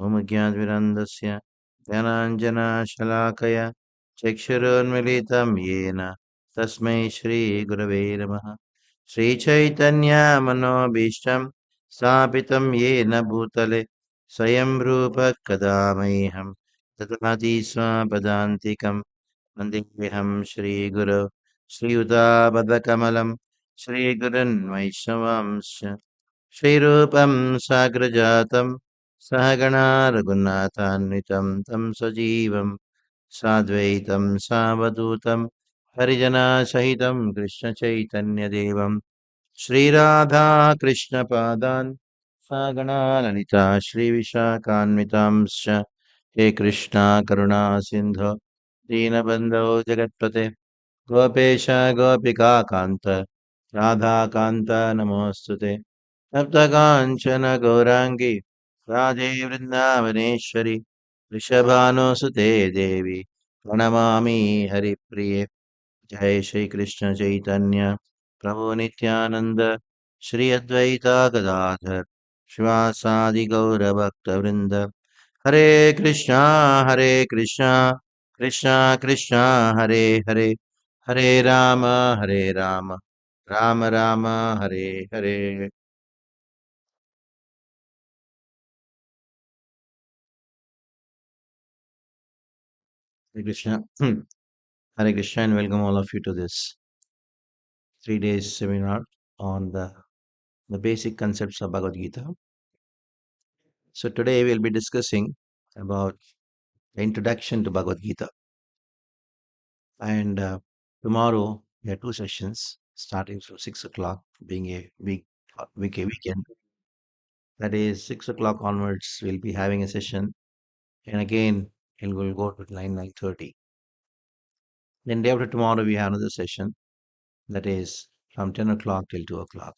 ॐ अज्ञानविरन्दस्य ज्ञानाञ्जनशलाकया चक्षुरुन्मिलितं येन तस्मै श्रीगुरवे नमः। श्रीचैतन्यमनोभीष्टं स्थापितं येन भूतले स्वयं रूपः कदा मह्यं ददाति स्वपदान्तिकं वन्देऽहं श्रीगुरौ श्रीयुतापदकमलं श्रीगुरुन् वैष्णवांश्च श्रीरूपं साग्रजातं सहगणा रघुनाथान्वितं तं सजीवं साद्वैतं सावधूतं हरिजनसहितं कृष्णचैतन्यदेवं श्रीराधा कृष्णपादान् सहगणा ललिता श्रीविशाखान्वितांश्च हे कृष्णा करुणा सिन्धो दीनबन्धो जगत्पते गोपेश गोपिकान्त राधाकान्त नमोऽस्तुते सप्तकाञ्चन गौराङ्गी राधे वृन्दावनेश्वरि वृषभानुसुते देवी प्रणमामि हरिप्रिये। जय श्री कृष्ण चैतन्य प्रभु नित्यानंद श्री अद्वैता गदाधर शिवासादि गौरभक्तवृंद हरे Krishna Krishna Krishna Hare Hare Hare Ram Ram Ram Hare Hare. Hare Krishna. Hare Krishna and welcome all of you to this 3 days seminar on the basic concepts of Bhagavad Gita. So today we'll be discussing about the introduction to Bhagavad Gita. And tomorrow we have two sessions starting from 6 o'clock, being a weekend. That is 6 o'clock onwards, we'll be having a session. And again, it will go to 9:30. Then day after tomorrow, we have another session. That is from 10 o'clock till 2 o'clock.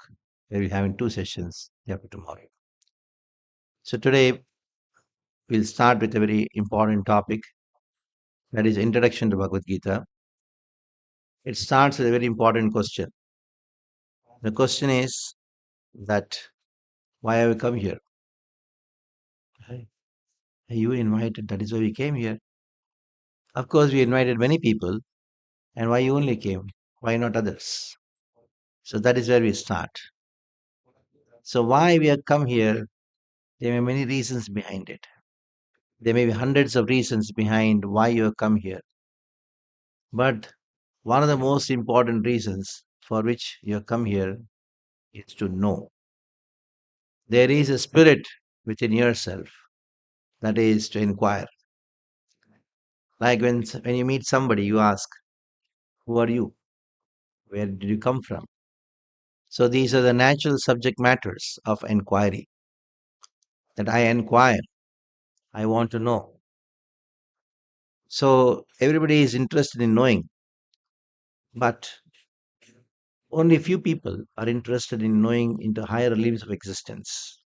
We'll be having two sessions day after tomorrow. So today, we'll start with a very important topic. That is introduction to Bhagavad Gita. It starts with a very important question. The question is that why have we come here? Hey, you invited, that is why we came here. Of course, we invited many people, and why you only came? Why not others? So that is where we start. So why we have come here? There may be many reasons behind it. There may be hundreds of reasons behind why you have come here. But one of the most important reasons for which you have come here is to know. There is a spirit within yourself that is to inquire. Like when you meet somebody, you ask, who are you? Where did you come from? So these are the natural subject matters of inquiry. That I inquire, I want to know. So everybody is interested in knowing, but only few people are interested in knowing into higher realms of existence.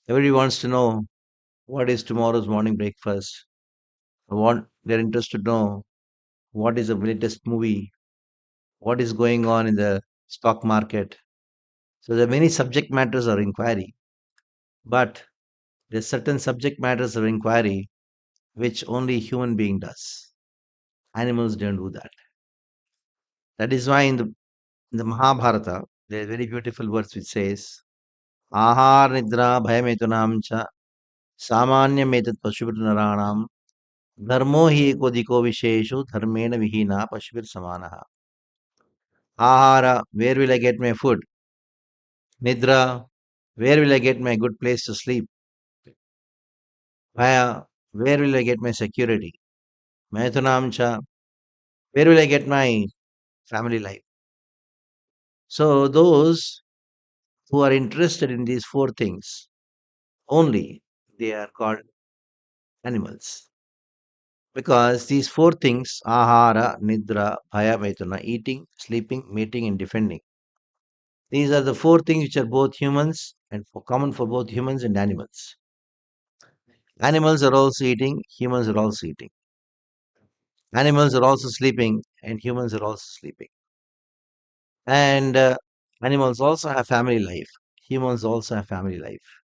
Everybody wants to know what is tomorrow's morning breakfast. What they're interested to know what is the latest movie, what is going on in the stock market. So there are many subject matters of inquiry, but there's certain subject matters of inquiry which only human being does. Animals don't do that. That is why in the Mahabharata, there is very beautiful verse which says, Ahar nidra bhayametunam cha samanya metat pashubhirnaranam dharmo hi eko diko visheshu dharmena vihina pashubhir samanaha. Ahara, where will I get my food? Nidra, where will I get my good place to sleep? Bhaya, where will I get my security? Metunam cha, where will I get my family life? So those who are interested in these four things only, they are called animals. Because these four things, ahara, nidra, bhaya, maituna, eating, sleeping, mating, and defending. These are the four things which are both humans and common for both humans and animals. Animals are also eating, humans are also eating. Animals are also sleeping, and humans are also sleeping. And animals also have family life. Humans also have family life.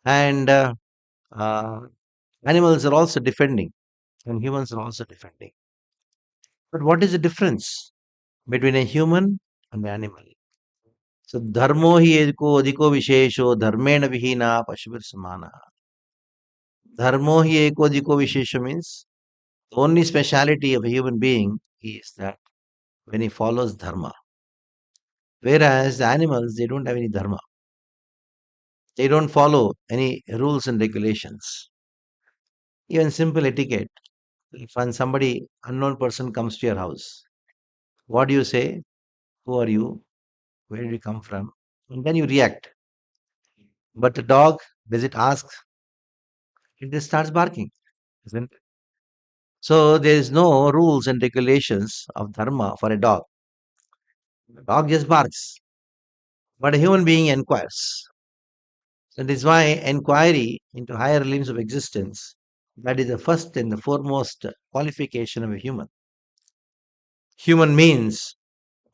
And uh, animals are also defending, and humans are also defending. But what is the difference between a human and an animal? So, dharmo hi eko adhiko vishesho dharmena vihina pashubir samana. Dharmo hi eko adhiko vishesho means the only speciality of a human being is that when he follows dharma. Whereas the animals, they don't have any dharma. They don't follow any rules and regulations. Even simple etiquette. If when somebody, unknown person comes to your house, what do you say? Who are you? Where did you come from? And then you react. But the dog, does it ask? It just starts barking, isn't it? So there is no rules and regulations of dharma for a dog. The dog just barks. But a human being inquires. That is why inquiry into higher limbs of existence, that is the first and the foremost qualification of a human. Human means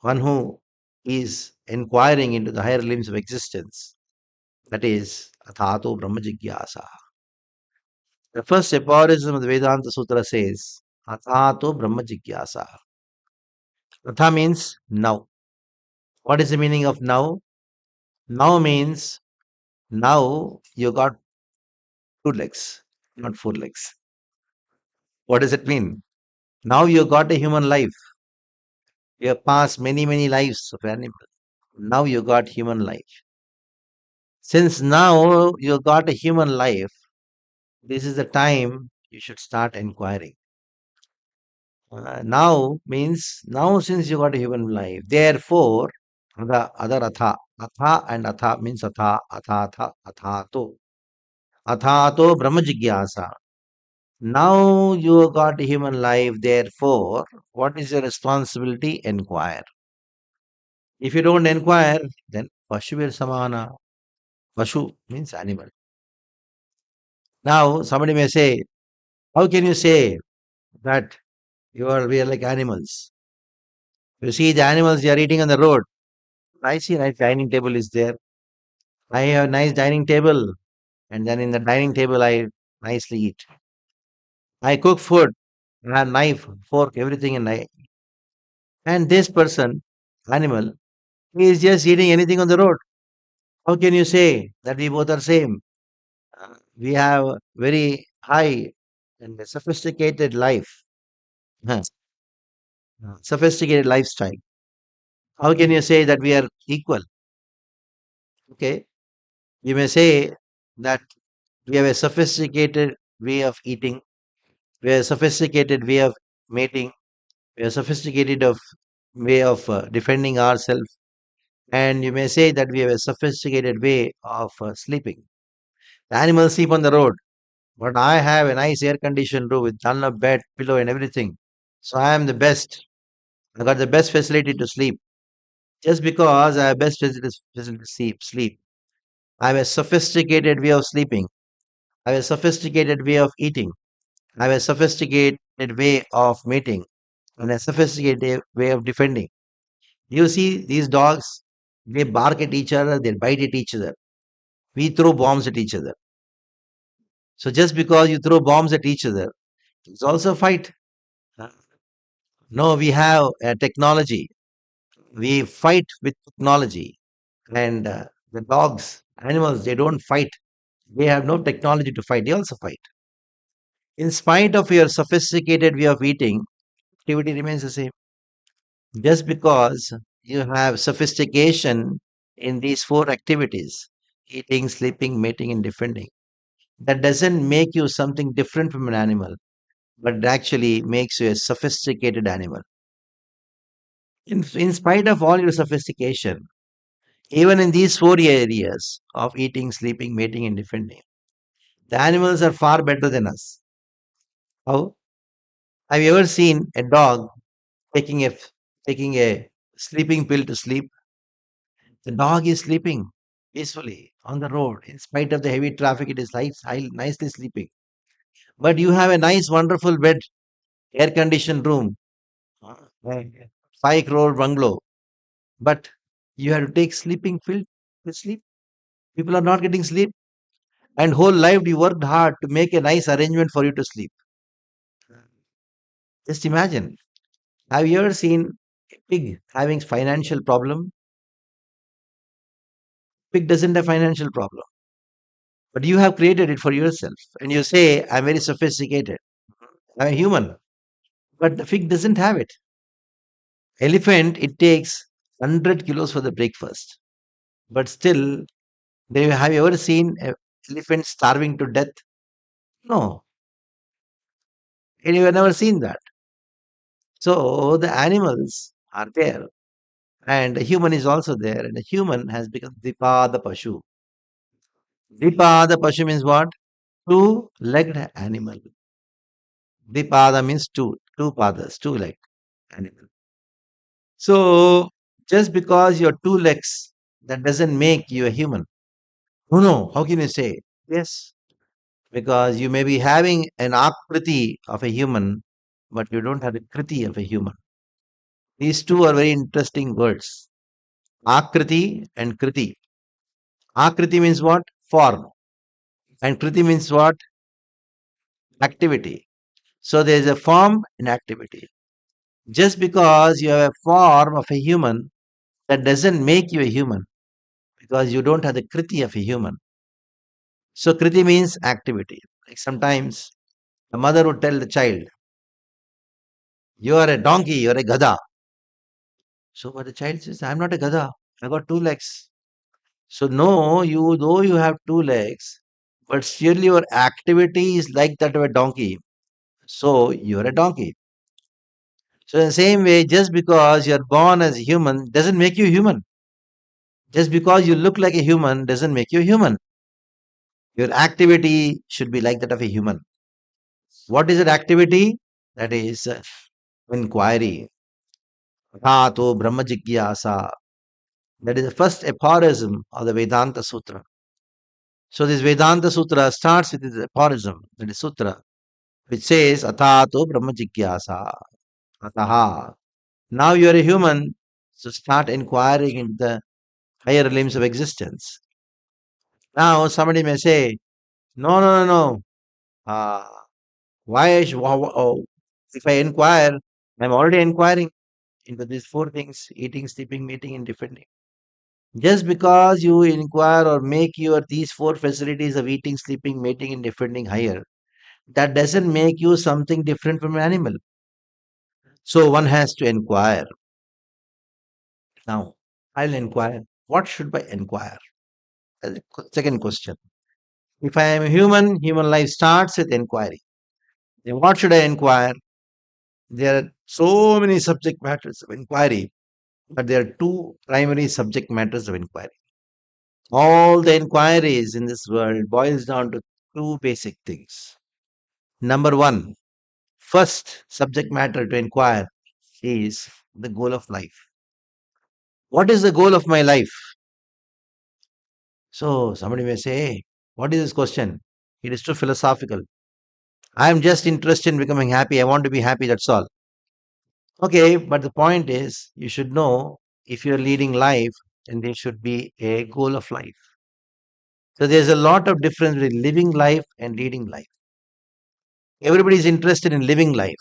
one who is inquiring into the higher limbs of existence. That is Athato Brahma Jigyasa. The first aphorism of the Vedanta Sutra says Athato Brahma Jigyasa. Atha means now. What is the meaning of now? Now means now you got two legs, not four legs. What does it mean? Now you got a human life. You have passed many, many lives of animals. Now you got human life. Since now you got a human life, this is the time you should start inquiring. Now means now since you got a human life, therefore the other atha and atha means athato. Athato Brahma Jigyasa. Now you got a human life, therefore, what is your responsibility? Inquire. If you don't inquire, then Pashuvir Samana. Pashu means animal. Now, somebody may say, how can you say that we are like animals? You see the animals they are eating on the road. I see a nice dining table is there. I have a nice dining table, and then in the dining table I nicely eat. I cook food, I have knife, fork, everything, and this person, animal, he is just eating anything on the road. How can you say that we both are same? We have very high and sophisticated life, huh, sophisticated lifestyle. How can you say that we are equal? Okay, you may say that we have a sophisticated way of eating, we have a sophisticated way of mating, we have a sophisticated of way of defending ourselves, and you may say that we have a sophisticated way of sleeping. The animals sleep on the road, but I have a nice air conditioned room with done-up bed, pillow, and everything. So I am the best. I got the best facility to sleep. Just because I have best facility to sleep. I have a sophisticated way of sleeping. I have a sophisticated way of eating. I have a sophisticated way of mating and a sophisticated way of defending. You see, these dogs, they bark at each other, they bite at each other. We throw bombs at each other. So just because you throw bombs at each other, it's also a fight. Uh, No, we have technology. We fight with technology. And the dogs, animals, they don't fight. They have no technology to fight. They also fight. In spite of your sophisticated way of eating, activity remains the same. Just because you have sophistication in these four activities eating, sleeping, mating, and defending that doesn't make you something different from an animal, but it actually makes you a sophisticated animal. In spite of all your sophistication, even in these four areas of eating, sleeping, mating, and defending, the animals are far better than us. How? Have you ever seen a dog taking a taking a sleeping pill to sleep? The dog is sleeping peacefully on the road. In spite of the heavy traffic, it is nicely sleeping. But you have a nice, wonderful bed, air conditioned room, a 5 crore bungalow. But you have to take sleeping pill to sleep. People are not getting sleep. And whole life you worked hard to make a nice arrangement for you to sleep. Just imagine. Have you ever seen a pig having financial problem? Pig doesn't have financial problem, but you have created it for yourself. And you say, I'm very sophisticated. I'm a human. But the pig doesn't have it. Elephant, it takes 100 kilos for the breakfast. But still, have you ever seen an elephant starving to death? No. And you have never seen that. So the animals are there. And the human is also there. And the human has become Dipada Pashu. Dipada Pashu means what? Two-legged animal. Dipada means two padas, two-legged animal. So just because you're two legs, that doesn't make you a human. No, no. How can you say? Yes, because you may be having an akriti of a human, but you don't have a kriti of a human. These two are very interesting words. Akriti and kriti. Akriti means what? Form. And kriti means what? Activity. So there is a form and activity. Just because you have a form of a human, that doesn't make you a human because you don't have the kriti of a human. So kriti means activity. Like sometimes the mother would tell the child, you are a donkey, you are a gada. So but the child says, I'm not a gada. I got two legs. So no, you though you have two legs, but still your activity is like that of a donkey. So you're a donkey. So in the same way, just because you're born as a human doesn't make you human. Just because you look like a human doesn't make you human. Your activity should be like that of a human. What is that activity? That is inquiry. Tato Brahma Jigyasa. That is the first aphorism of the Vedanta Sutra. So this Vedanta Sutra starts with this aphorism, that is Sutra, which says Atato Brahma Jigyasa. Ataha. Now you are a human, so start inquiring into the higher limbs of existence. Now somebody may say, no, no, no, no. Uh, if I inquire, I'm already inquiring into these four things: eating, sleeping, mating, and defending. Just because you inquire or make your these four facilities of eating, sleeping, mating, and defending higher, that doesn't make you something different from an animal. So one has to inquire. Now, I'll inquire. What should I inquire? Second question. If I am a human, human life starts with inquiry. Then what should I inquire? There are so many subject matters of inquiry, but there are two primary subject matters of inquiry. All the inquiries in this world boils down to two basic things. Number one, first subject matter to inquire is the goal of life. What is the goal of my life? So somebody may say, hey, what is this question? It is too philosophical. I am just interested in becoming happy. I want to be happy, that's all. Okay, but the point is, you should know if you're leading life, then there should be a goal of life. So there's a lot of difference between living life and leading life. Everybody is interested in living life.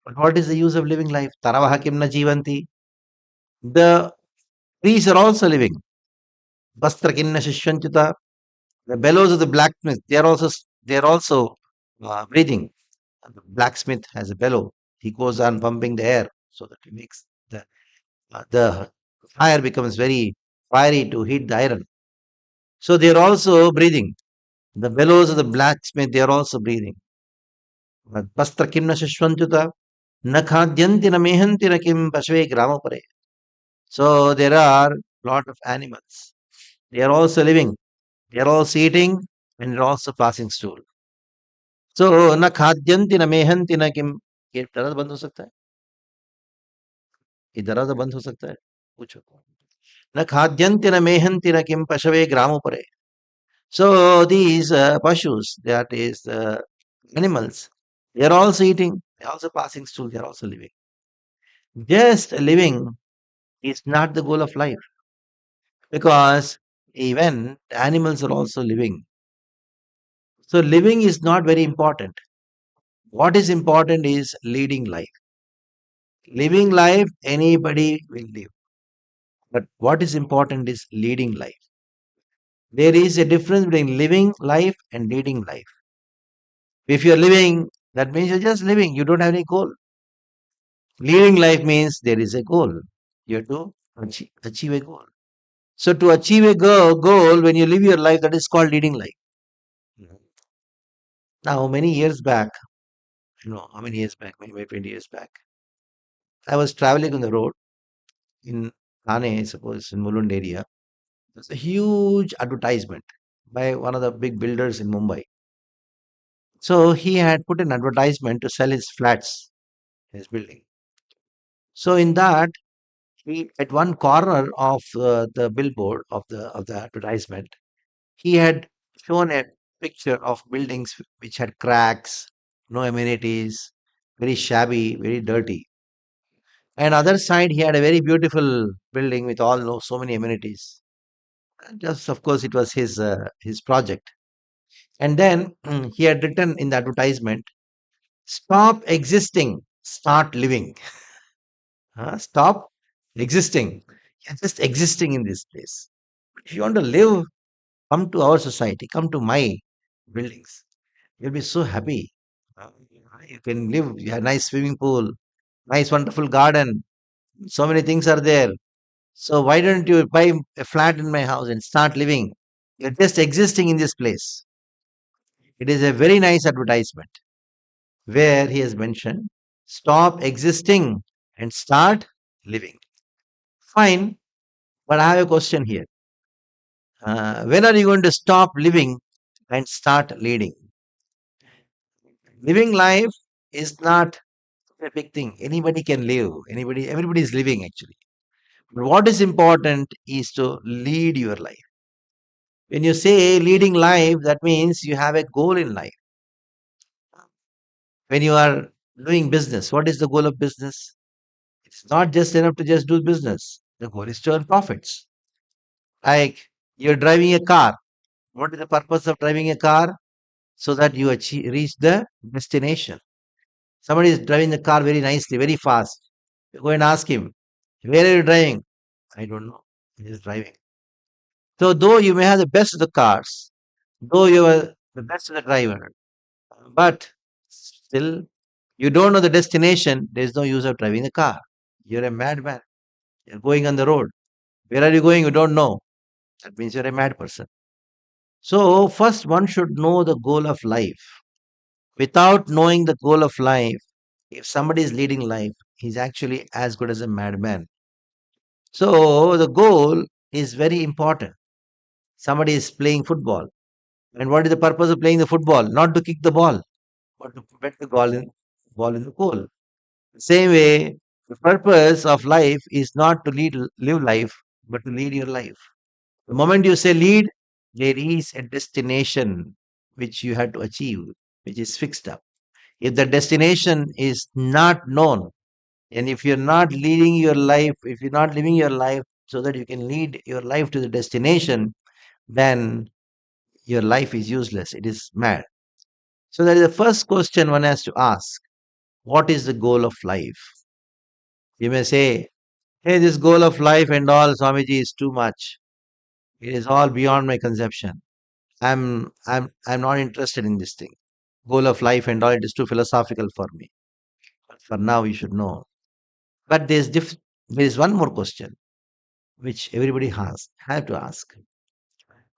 But what is the use of living life? Taravaha kimna jivanti. The trees are also living. Vastra kinna shishvanchuta. The bellows of the blacksmith, they are also breathing. The blacksmith has a bellow. He goes on pumping the air so that he makes the fire becomes very fiery to heat the iron. So they are also breathing. The bellows of the blacksmith, they are also breathing. Vastra kimna shishvanchuta. Na khadyanti na mehanti na kim pashve gramapare. So there are lot of animals. They are also living. They are also eating and they are also passing stool. So na khadyanti na mehanti na kim. ये दरवाजा बंद हो सकता है ये दरवाजा बंद हो सकता है पूछो न खाद्यन्ति न मेहन्ति न किम पशवे ग्रामोपरे. So these pashus, that is animals, they are also eating, they are also passing stool, they are also living. Just living is not the goal of life because even the animals are also living. So living is not very important. What is important is leading life. Living life, anybody will live. But what is important is leading life. There is a difference between living life and leading life. If you're living, that means you're just living. You don't have any goal. Leading life means there is a goal. You have to achieve a goal. So to achieve a goal, when you live your life, that is called leading life. Now, many years back, how many years back, maybe 20 years back, I was traveling on the road in Thane, I suppose, in Mulund area. There's a huge advertisement by one of the big builders in Mumbai. So he had put an advertisement to sell his flats, his building. So in that, he at one corner of the billboard of the advertisement, he had shown a picture of buildings which had cracks, no amenities, very shabby, very dirty. And other side, he had a very beautiful building with all so many amenities. And just of course, it was his project. And then he had written in the advertisement, "Stop existing, start living." Stop existing. You're just existing in this place. If you want to live, come to our society, come to my buildings. You'll be so happy. Uh, You can live, you have nice swimming pool, nice, wonderful garden. So many things are there. So why don't you buy a flat in my house and start living? You're just existing in this place. It is a very nice advertisement where he has mentioned, stop existing and start living. Fine, but I have a question here. When are you going to stop living and start leading? Living life is not a big thing. Anybody can live. Everybody is living actually. But what is important is to lead your life. When you say leading life, that means you have a goal in life. When you are doing business, what is the goal of business? It's not just enough to just do business. The goal is to earn profits. Like you're driving a car. What is the purpose of driving a car? So that you reach the destination. Somebody is driving the car very nicely, very fast. You go and ask him, where are you driving? I don't know. He is driving. So though you may have the best of the cars, though you are the best of the driver, but still you don't know the destination, there is no use of driving the car. You're a madman. You're going on the road. Where are you going? You don't know. That means you're a mad person. So first one should know the goal of life. Without knowing the goal of life, if somebody is leading life, he's actually as good as a madman. So the goal is very important. Somebody is playing football. And what is the purpose of playing the football? Not to kick the ball, but to put the ball in the goal. Same way, the purpose of life is not to live life, but to lead your life. The moment you say lead, there is a destination which you have to achieve, which is fixed up. If the destination is not known, and if you're not leading your life, if you're not living your life so that you can lead your life to the destination, then your life is useless. It is mad. So that is the first question one has to ask. What is the goal of life? You may say, hey, this goal of life and all, Swamiji, is too much. It is all beyond my conception. I'm not interested in this thing. Goal of life and all, it is too philosophical for me. But for now, you should know. But there is one more question which everybody has have to ask.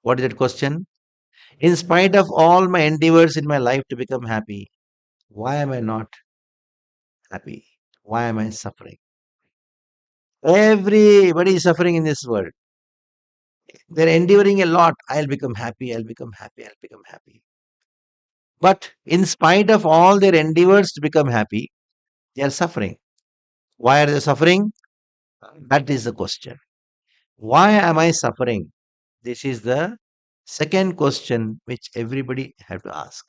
What is that question? In spite of all my endeavors in my life to become happy, why am I not happy? Why am I suffering? Everybody is suffering in this world. They're enduring a lot. I'll become happy, I'll become happy, I'll become happy. But in spite of all their endeavors to become happy, they are suffering. Why are they suffering? That is the question. Why am I suffering? This is the second question which everybody have to ask.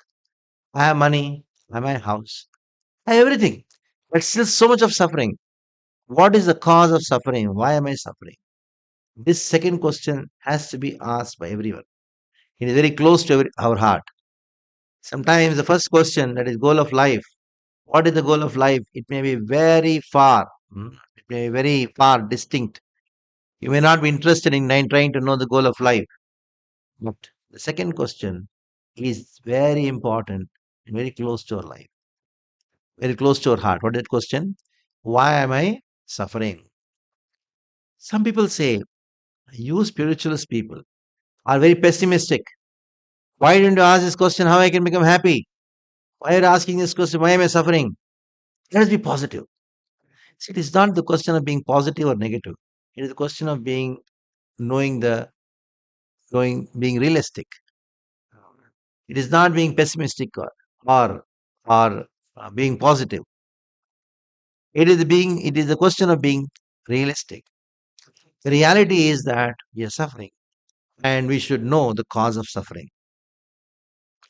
I have money, I have my house, I have everything, but still so much of suffering. What is the cause of suffering? Why am I suffering? This second question has to be asked by everyone. It is very close to our heart. Sometimes the first question, that is goal of life. What is the goal of life? It may be very far. It may be very far distinct. You may not be interested in trying to know the goal of life. But the second question is very important and very close to our life, very close to our heart. What is that question? Why am I suffering? Some people say, you spiritualist people are very pessimistic. Why don't you ask this question, how I can become happy? Why are you asking this question, why am I suffering? Let us be positive. See, it is not the question of being positive or negative. It is a question of knowing the, being realistic. It is not being pessimistic or being positive. It is a question of being realistic. The reality is that we are suffering and we should know the cause of suffering.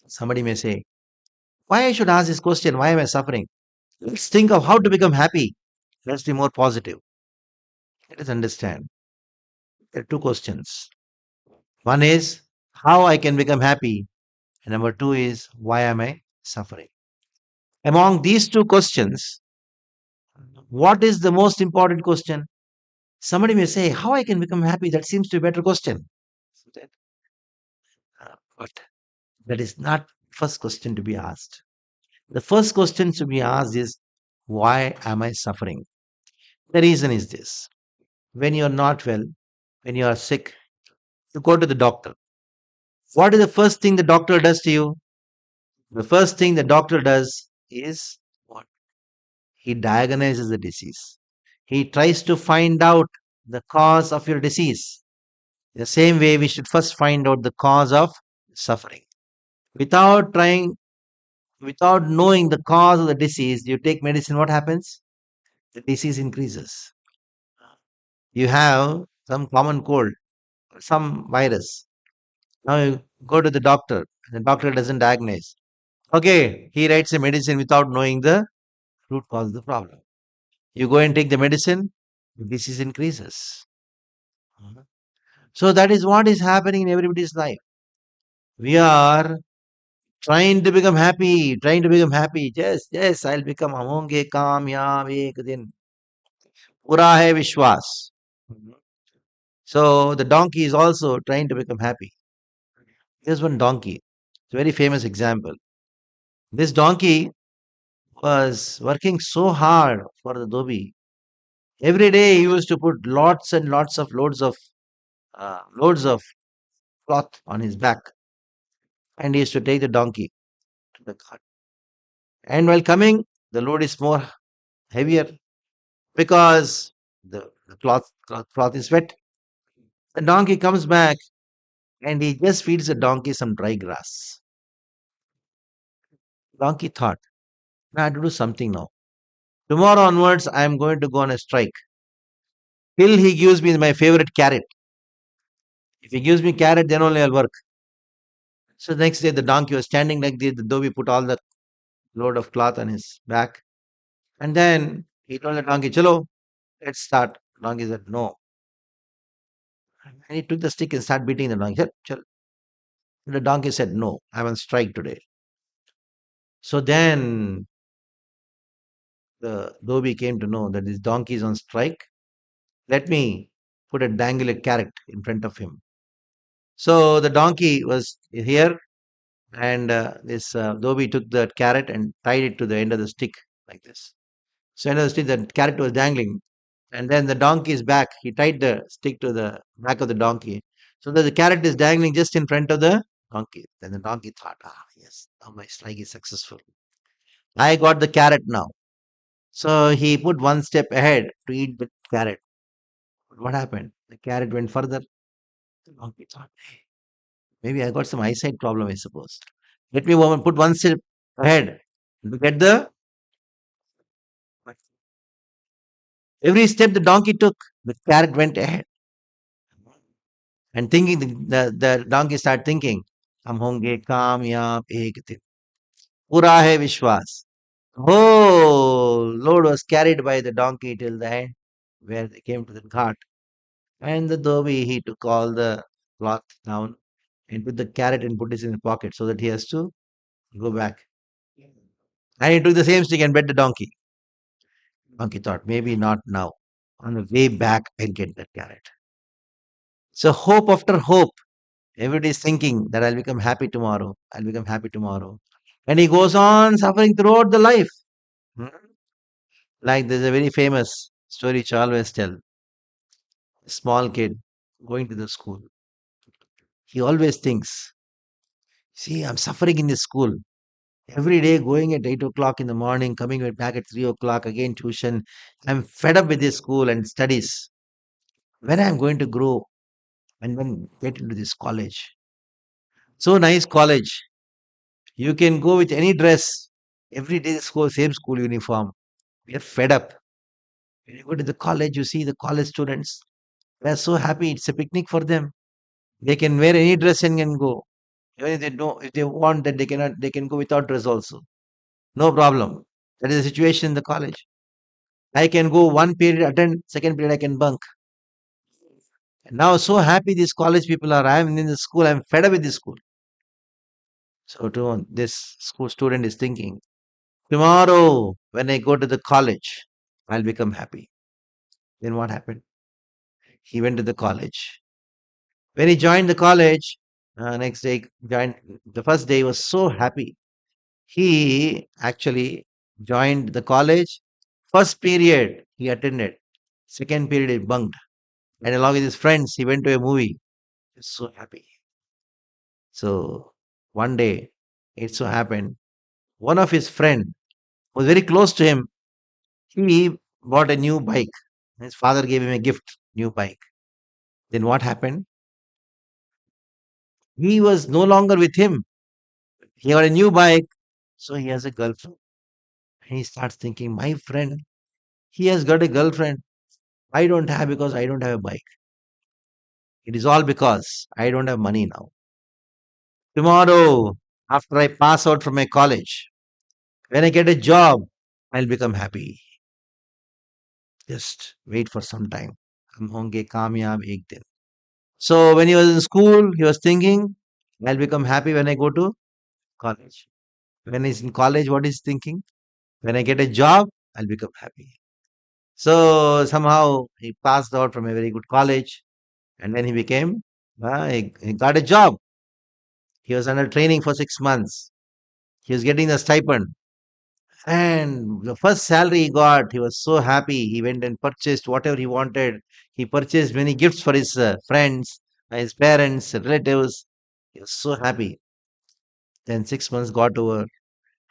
Somebody may say, why I should ask this question? Why am I suffering? Let's think of how to become happy. Let's be more positive. Let us understand. There are two questions. One is how I can become happy, and number two is why am I suffering? Among these two questions, what is the most important question? Somebody may say, how I can become happy? That seems to be a better question. But that is not first question to be asked. The first question to be asked is, why am I suffering? The reason is this. When you are not well, when you are sick, you go to the doctor. What is the first thing the doctor does to you? The first thing the doctor does is what? He diagnoses the disease. He tries to find out the cause of your disease. The same way, we should first find out the cause of suffering. Without trying, without knowing the cause of the disease, you take medicine, what happens? The disease increases. You have some common cold, some virus. Now you go to the doctor, and the doctor doesn't diagnose. Okay, he writes a medicine without knowing the root cause of the problem. You go and take the medicine, the disease increases. So that is what is happening in everybody's life. We are trying to become happy, trying to become happy. Yes, yes, I'll become hoंगे कामयाब एक दिन. पूरा है विश्वास. So the donkey is also trying to become happy. Here's one donkey. It's a very famous example. This donkey was working so hard for the dhobi. Every day he used to put lots and lots of loads of cloth on his back, and he used to take the donkey to the cart. And while coming, the load is more heavier because the cloth is wet. The donkey comes back and he just feeds the donkey some dry grass. Donkey thought, "Now I have to do something now. Tomorrow onwards, I am going to go on a strike till he gives me my favorite carrot. If he gives me carrot, then only I'll work." So the next day, the donkey was standing like this. The dhobi put all the load of cloth on his back. And then he told the donkey, Chalo, let's start. Donkey said, no. And he took the stick and started beating the donkey. Chal, chal. The donkey said, no, I'm on strike today. So then the dhobi came to know that this donkey is on strike. Let me put a dangle carrot in front of him. So the donkey was here, and this dhobi took the carrot and tied it to the end of the stick like this. So end of the stick, the carrot was dangling. And then the donkey is back. He tied the stick to the back of the donkey so that the carrot is dangling just in front of the donkey. Then the donkey thought, yes, now my strike is successful. I got the carrot now. So he put one step ahead to eat the carrot. But what happened? The carrot went further. The donkey thought, hey, maybe I got some eyesight problem, I suppose. Let me put one step ahead to get the. Every step the donkey took, the carrot went ahead. And thinking, the donkey started thinking, हम होंगे कामयाब एक दिन. पूरा है विश्वास. Whole load was carried by the donkey till the end, where they came to the ghat. And the dhobi, he took all the cloth down and put the carrot and put it in his pocket so that he has to Go back. And he took the same stick and bet the donkey. Donkey thought, maybe not now. On the way back, I'll get that carrot. So hope after hope. Everybody is thinking that I'll become happy tomorrow. I'll become happy tomorrow. And he goes on suffering throughout the life. Hmm. Like there's a very famous story which I always tell. A small kid going to the school. He always thinks, see, I'm suffering in this school. Every day going at 8 o'clock in the morning, coming back at 3 o'clock, again tuition. I'm fed up with this school and studies. When I'm going to grow and then get into this college. So nice college. You can go with any dress. Every day school, same school uniform. We are fed up. When you go to the college, you see the college students. They are so happy. It's a picnic for them. They can wear any dress and can go. Even if they don't, if they want that, they cannot. They can go without dress also. No problem. That is the situation in the college. I can go one period, attend, second period I can bunk. And now so happy these college people are. I am in the school. I'm fed up with this school. So to this school student is thinking, tomorrow when I go to the college, I'll become happy. Then what happened? He went to the college. When he joined the college, next day joined. The first day he was so happy. He actually joined the college. First period he attended. Second period he bunked. And along with his friends, he went to a movie. He was so happy. So one day, it so happened, one of his friend was very close to him. He bought a new bike. His father gave him a gift, new bike. Then what happened? He was no longer with him. He got a new bike, so he has a girlfriend. And he starts thinking, my friend, he has got a girlfriend. I don't have because I don't have a bike. It is all because I don't have money now. Tomorrow, after I pass out from my college, when I get a job, I'll become happy. Just wait for some time. हम होंगे कामयाब एक दिन. So when he was in school, he was thinking, I'll become happy when I go to college. When he's in college, what is thinking? When I get a job, I'll become happy. So somehow he passed out from a very good college and then he became, he got a job. He was under training for 6 months. He was getting a stipend. And the first salary he got, he was so happy. He went and purchased whatever he wanted. He purchased many gifts for his friends, his parents, relatives. He was so happy. Then 6 months got over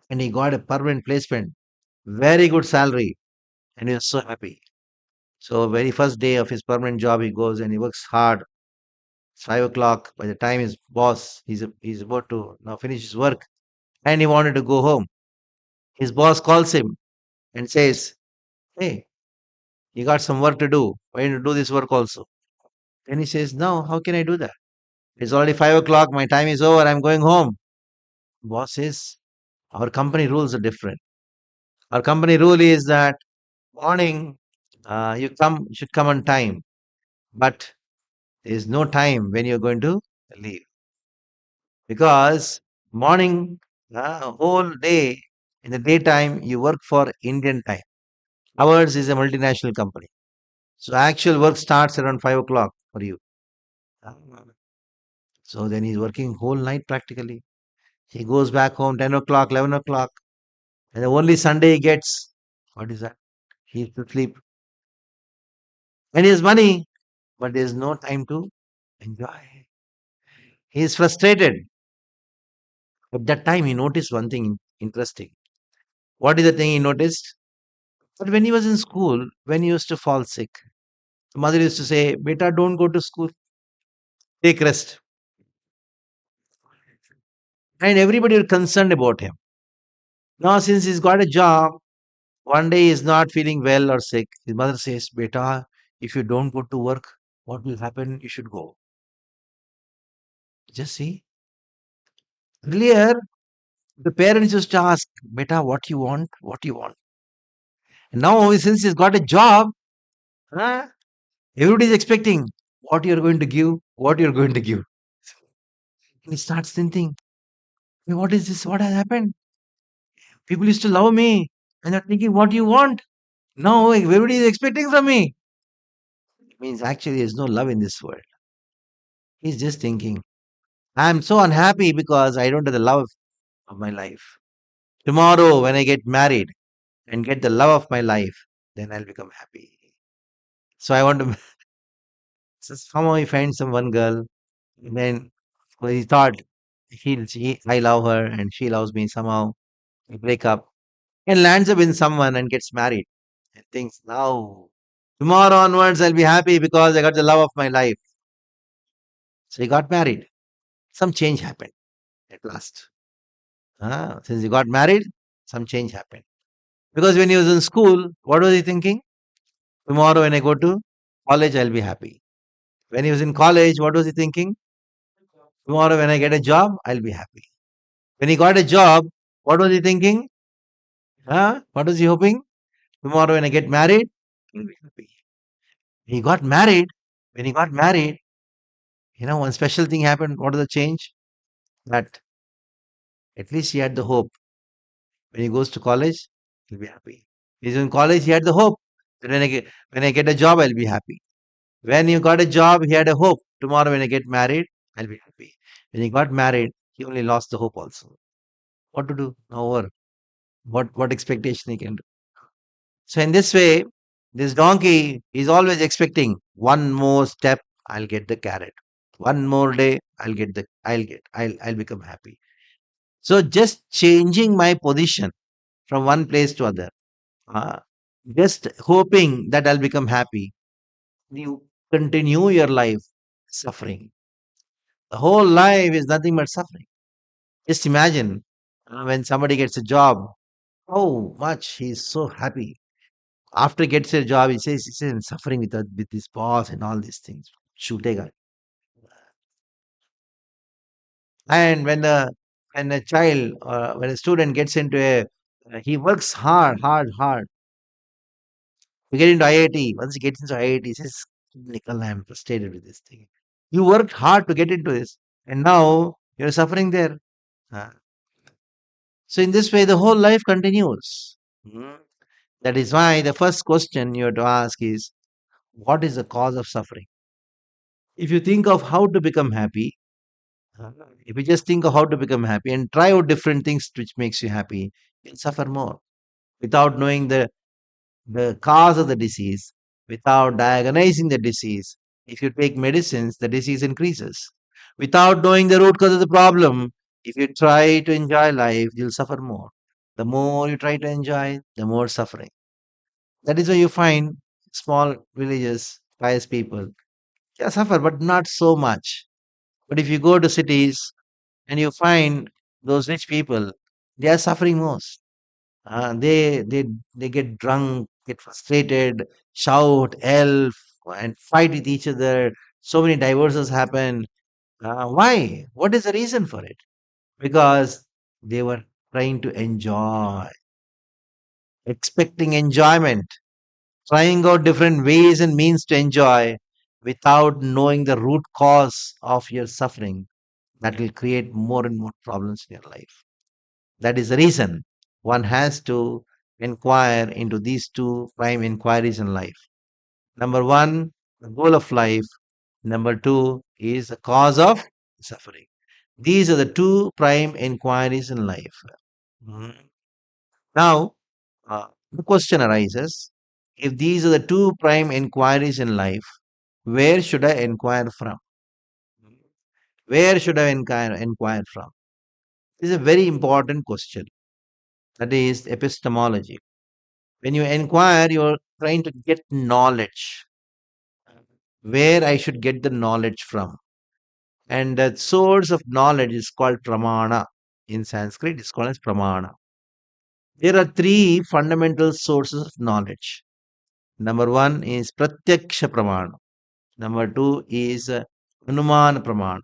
and he got a permanent placement. Very good salary. And he was so happy. So very first day of his permanent job, he goes and he works hard. It's 5 o'clock. By the time his boss, he's about to now finish his work, and he wanted to go home. His boss calls him and says, "Hey, you got some work to do. Why don't you do this work also?" Then he says, "No, how can I do that? It's already 5 o'clock. My time is over. I'm going home." Boss says, "Our company rules are different. Our company rule is that morning you should come on time, but there is no time when you're going to leave." Because morning, whole day in the daytime, you work for Indian time. Ours is a multinational company. So actual work starts around 5 o'clock for you. Uh, So then he's working whole night practically. He goes back home 10 o'clock, 11 o'clock. And the only Sunday he gets, what is that? He has to sleep. And he has money, but there's no time to enjoy. He is frustrated. At that time, he noticed one thing interesting. What is the thing he noticed? But when he was in school, when he used to fall sick, the mother used to say, Beta, don't go to school, take rest. And everybody was concerned about him. Now, since he's got a job, one day he's not feeling well or sick. His mother says, Beta, if you don't go to work, what will happen? You should go. Just see. Earlier, the parents used to ask, Beta, what you want? What you want? And now, since he's got a job, huh, everybody is expecting what you're going to give, what you're going to give. And he starts thinking, "Hey, what is this? What has happened? People used to love me. And they're thinking, what do you want? No, everybody is expecting from me. It means actually there's no love in this world. He's just thinking, I'm so unhappy because I don't have the love of my life. Tomorrow, when I get married and get the love of my life, then I'll become happy. So I want to, so somehow he finds some one girl, and then well, he thought I love her and she loves me somehow. We break up and lands up in someone and gets married and thinks, now, tomorrow onwards, I'll be happy because I got the love of my life. So he got married. Some change happened at last. Since he got married, some change happened. Because when he was in school, what was he thinking? Tomorrow, when I go to college, I'll be happy. When he was in college, what was he thinking? Tomorrow, when I get a job, I'll be happy. When he got a job, what was he thinking? What was he hoping? Tomorrow, when I get married, I'll be happy. He got married. When he got married, one special thing happened. What was the change? That at least he had the hope. When he goes to college, he'll be happy. He's in college, he had the hope that when I get a job, I'll be happy. When he got a job, he had a hope. Tomorrow, when I get married, I'll be happy. When he got married, he only lost the hope also. What to do? Now over. What expectation he can do? So in this way, this donkey is always expecting one more step, I'll get the carrot. One more day, I'll become happy. So just changing my position from one place to other, uh, just hoping that I'll become happy. You continue your life suffering. The whole life is nothing but suffering. Just imagine when somebody gets a job, how much he's so happy. After he gets a job, he says he's suffering with his boss and all these things. Shootega. And when a child when a student gets into he works hard, hard, hard to get into IIT. Once he gets into IIT, he says, Nicole, I'm frustrated with this thing. You worked hard to get into this, and now you're suffering there. Uh, So in this way, the whole life continues. Mm. That is why the first question you have to ask is, what is the cause of suffering? If you think of how to become happy, uh, if you just think of how to become happy and try out different things which makes you happy, you'll suffer more without knowing the cause of the disease, without diagnosing the disease. If you take medicines, the disease increases. Without knowing the root cause of the problem, if you try to enjoy life, you'll suffer more. The more you try to enjoy, the more suffering. That is why you find small villages, pious people, they suffer, but not so much. But if you go to cities and you find those rich people, they are suffering most. They get drunk, get frustrated, shout, yell, and fight with each other. So many divorces happen. Why? What is the reason for it? Because they were trying to enjoy, expecting enjoyment, trying out different ways and means to enjoy without knowing the root cause of your suffering. That will create more and more problems in your life. That is the reason one has to inquire into these two prime inquiries in life. Number one, the goal of life. Number two is the cause of suffering. These are the two prime inquiries in life. Mhm. Now, the question arises, if these are the two prime inquiries in life, where should I inquire from? Where should I inquire from? This is a very important question. That is epistemology. When you inquire, you're trying to get knowledge. Where I should get the knowledge from. And the source of knowledge is called pramana. In Sanskrit, it's called as pramana. There are three fundamental sources of knowledge. Number one is pratyaksha pramana. Number two is anuman pramana.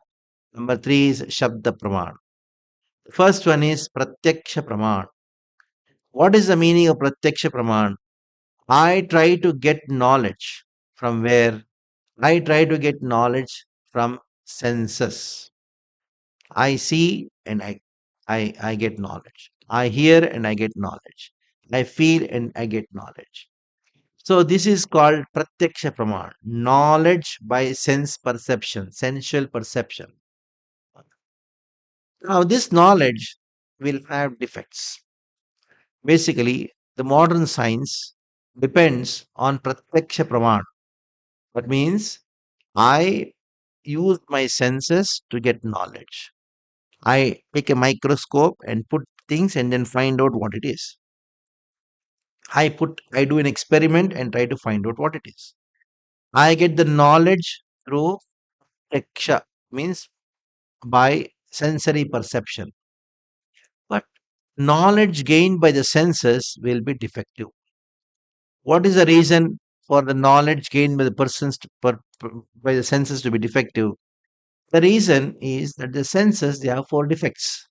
Number three is shabda pramana. The first one is pratyaksha pramana. What is the meaning of pratyaksha pramana? I try to get knowledge from where? I try to get knowledge from senses. I see and I get knowledge. I hear and I get knowledge. I feel and I get knowledge. So this is called pratyaksha praman, knowledge by sense perception, sensual perception. Now this knowledge will have defects. Basically, the modern science depends on pratyaksha praman. That means I use my senses to get knowledge. I take a microscope and put things and then find out what it is. I do an experiment and try to find out what it is. I get the knowledge through Yaksha, means by sensory perception. But knowledge gained by the senses will be defective. What is the reason for the knowledge gained by the by the senses to be defective? The reason is that the senses they have four defects.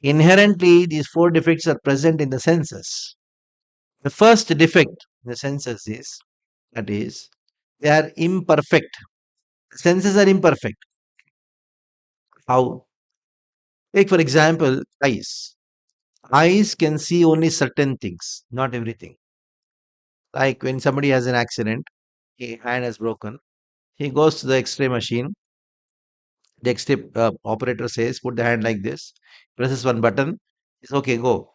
Inherently, these four defects are present in the senses. The first defect in the senses is that is they are imperfect. Senses are imperfect. How? Take for example, eyes. Eyes can see only certain things, not everything. Like when somebody has an accident, a hand has broken, he goes to the X-ray machine. The X-ray operator says, "Put the hand like this." Presses one button. It's okay. Go.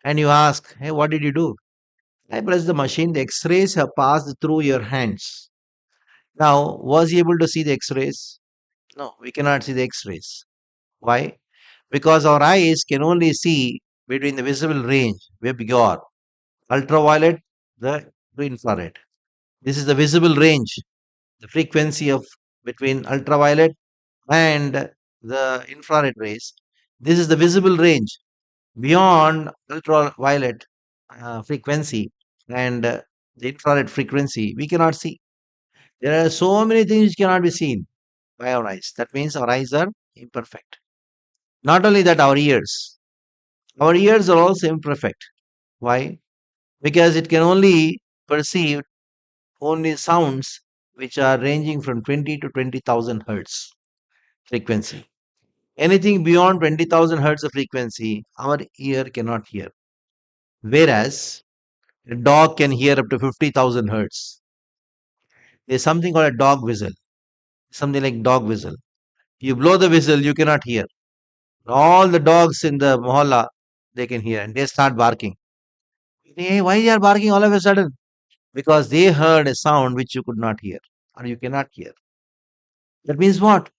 And you ask, "Hey, what did you do?" I press the machine. The X-rays have passed through your hands. Now, was he able to see the X-rays? No, we cannot see the X-rays. Why? Because our eyes can only see between the visible range, where bigger, ultraviolet, the to infrared. This is the visible range, the frequency of between ultraviolet and the infrared rays. This is the visible range. Beyond ultraviolet frequency and the infrared frequency, we cannot see. There are so many things which cannot be seen by our eyes. That means our eyes are imperfect. Not only that, our ears are also imperfect. Why? Because it can only perceive only sounds which are ranging from 20 to 20,000 hertz frequency. Anything beyond 20,000 hertz of frequency, our ear cannot hear. Whereas a dog can hear up to 50,000 hertz. There's something called a dog whistle, something like dog whistle. You blow the whistle, you cannot hear. All the dogs in the mohalla, they can hear and they start barking. Hey, why they are barking all of a sudden? Because they heard a sound which you could not hear or you cannot hear. That means what?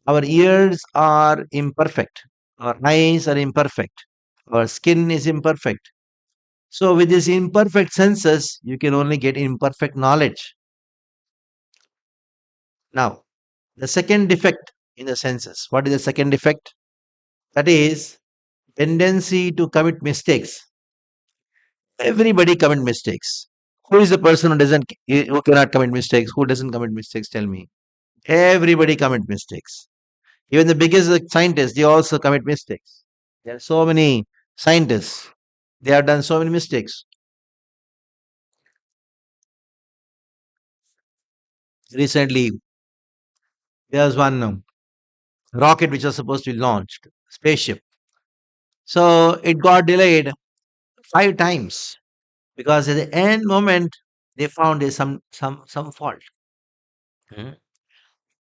Our ears are imperfect, our eyes are imperfect, our skin is imperfect. So, with these imperfect senses, you can only get imperfect knowledge. Now, the second defect in the senses. What is the second defect? That is tendency to commit mistakes. Everybody commit mistakes. Who is the person who cannot commit mistakes? Who doesn't commit mistakes? Tell me. Everybody commit mistakes. Even the biggest scientists, they also commit mistakes. There are so many scientists. They have done so many mistakes. Recently, there was one rocket which was supposed to be launched, spaceship. So it got delayed 5 times because at the end moment they found there's some fault. Mhm.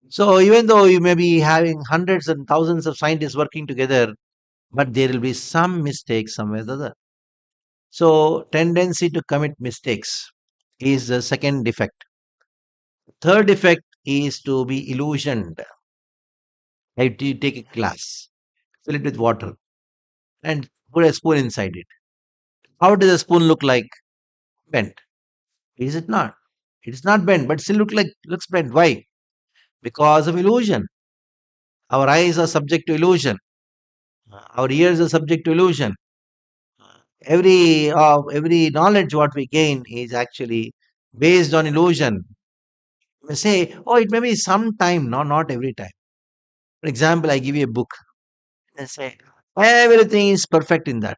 So even though you may be having hundreds and thousands of scientists working together, but there will be some mistakes somewhere or the other. So tendency to commit mistakes is the second defect. Third defect is to be illusioned. Like you take a glass, fill it with water, and put a spoon inside it. How does a spoon look like? Bent. Is it not? It is not bent, but still looks bent. Why? Because of illusion. Our eyes are subject to illusion. Our ears are subject to illusion. Every knowledge what we gain is actually based on illusion. We say, oh, it may be some time, no, not every time. For example, I give you a book and say everything is perfect in that.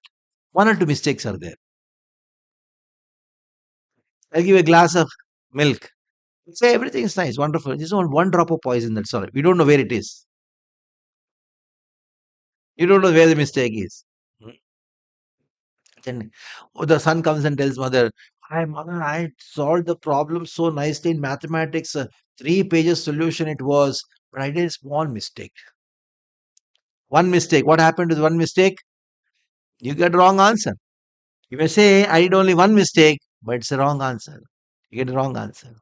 One or two mistakes are there. I give a glass of milk. Say everything is nice, wonderful. Just one drop of poison. That's all. We don't know where it is. You don't know where the mistake is. Hmm. Then the son comes and tells mother, "Hi, mother, I solved the problem so nicely in mathematics. 3 pages solution it was, but I did a small mistake. One mistake. What happened with one mistake? You get wrong answer. You may say, I did only one mistake, but it's a wrong answer. You get a wrong answer.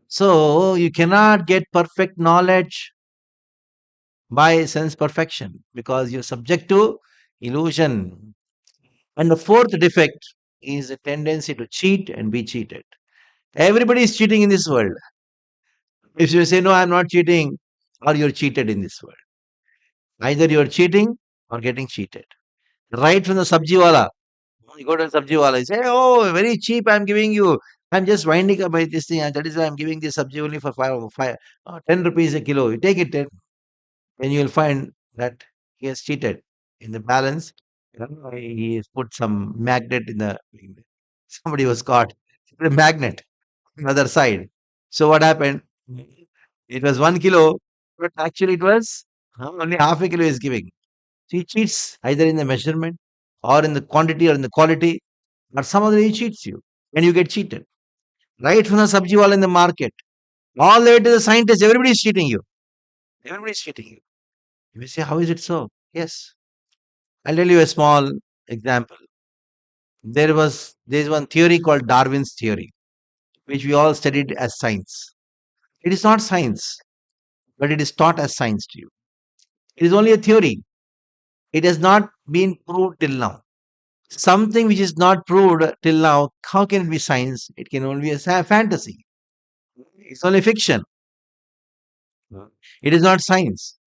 So you cannot get perfect knowledge by sense perfection because you're subject to illusion. And the fourth defect is a tendency to cheat and be cheated. Everybody is cheating in this world. If you say, no, I'm not cheating, or you're cheated in this world. Either you're cheating or getting cheated. Right from the sabji wala. You go to the sabji wala, you say, oh, very cheap, I'm giving you. I'm just winding up by this thing, and that is why I'm giving this sabji only for 10 rupees a kilo. You take it 10, then you'll find that he has cheated in the balance. He has put some magnet in the. Somebody was caught. He put a magnet on the other side. So what happened? It was 1 kilo, but actually it was only half a kilo is giving. So he cheats either in the measurement or in the quantity or in the quality, or some other way he cheats you and you get cheated. Right from the sabji wala in the market, all the way to the scientist, everybody is cheating you. Everybody is cheating you. You may say, how is it so? Yes. I'll tell you a small example. There's one theory called Darwin's theory, which we all studied as science. It is not science, but it is taught as science to you. It is only a theory. It has not been proved till now. Something which is not proved till now, how can it be science? It can only be a fantasy. It's only fiction. It is not science.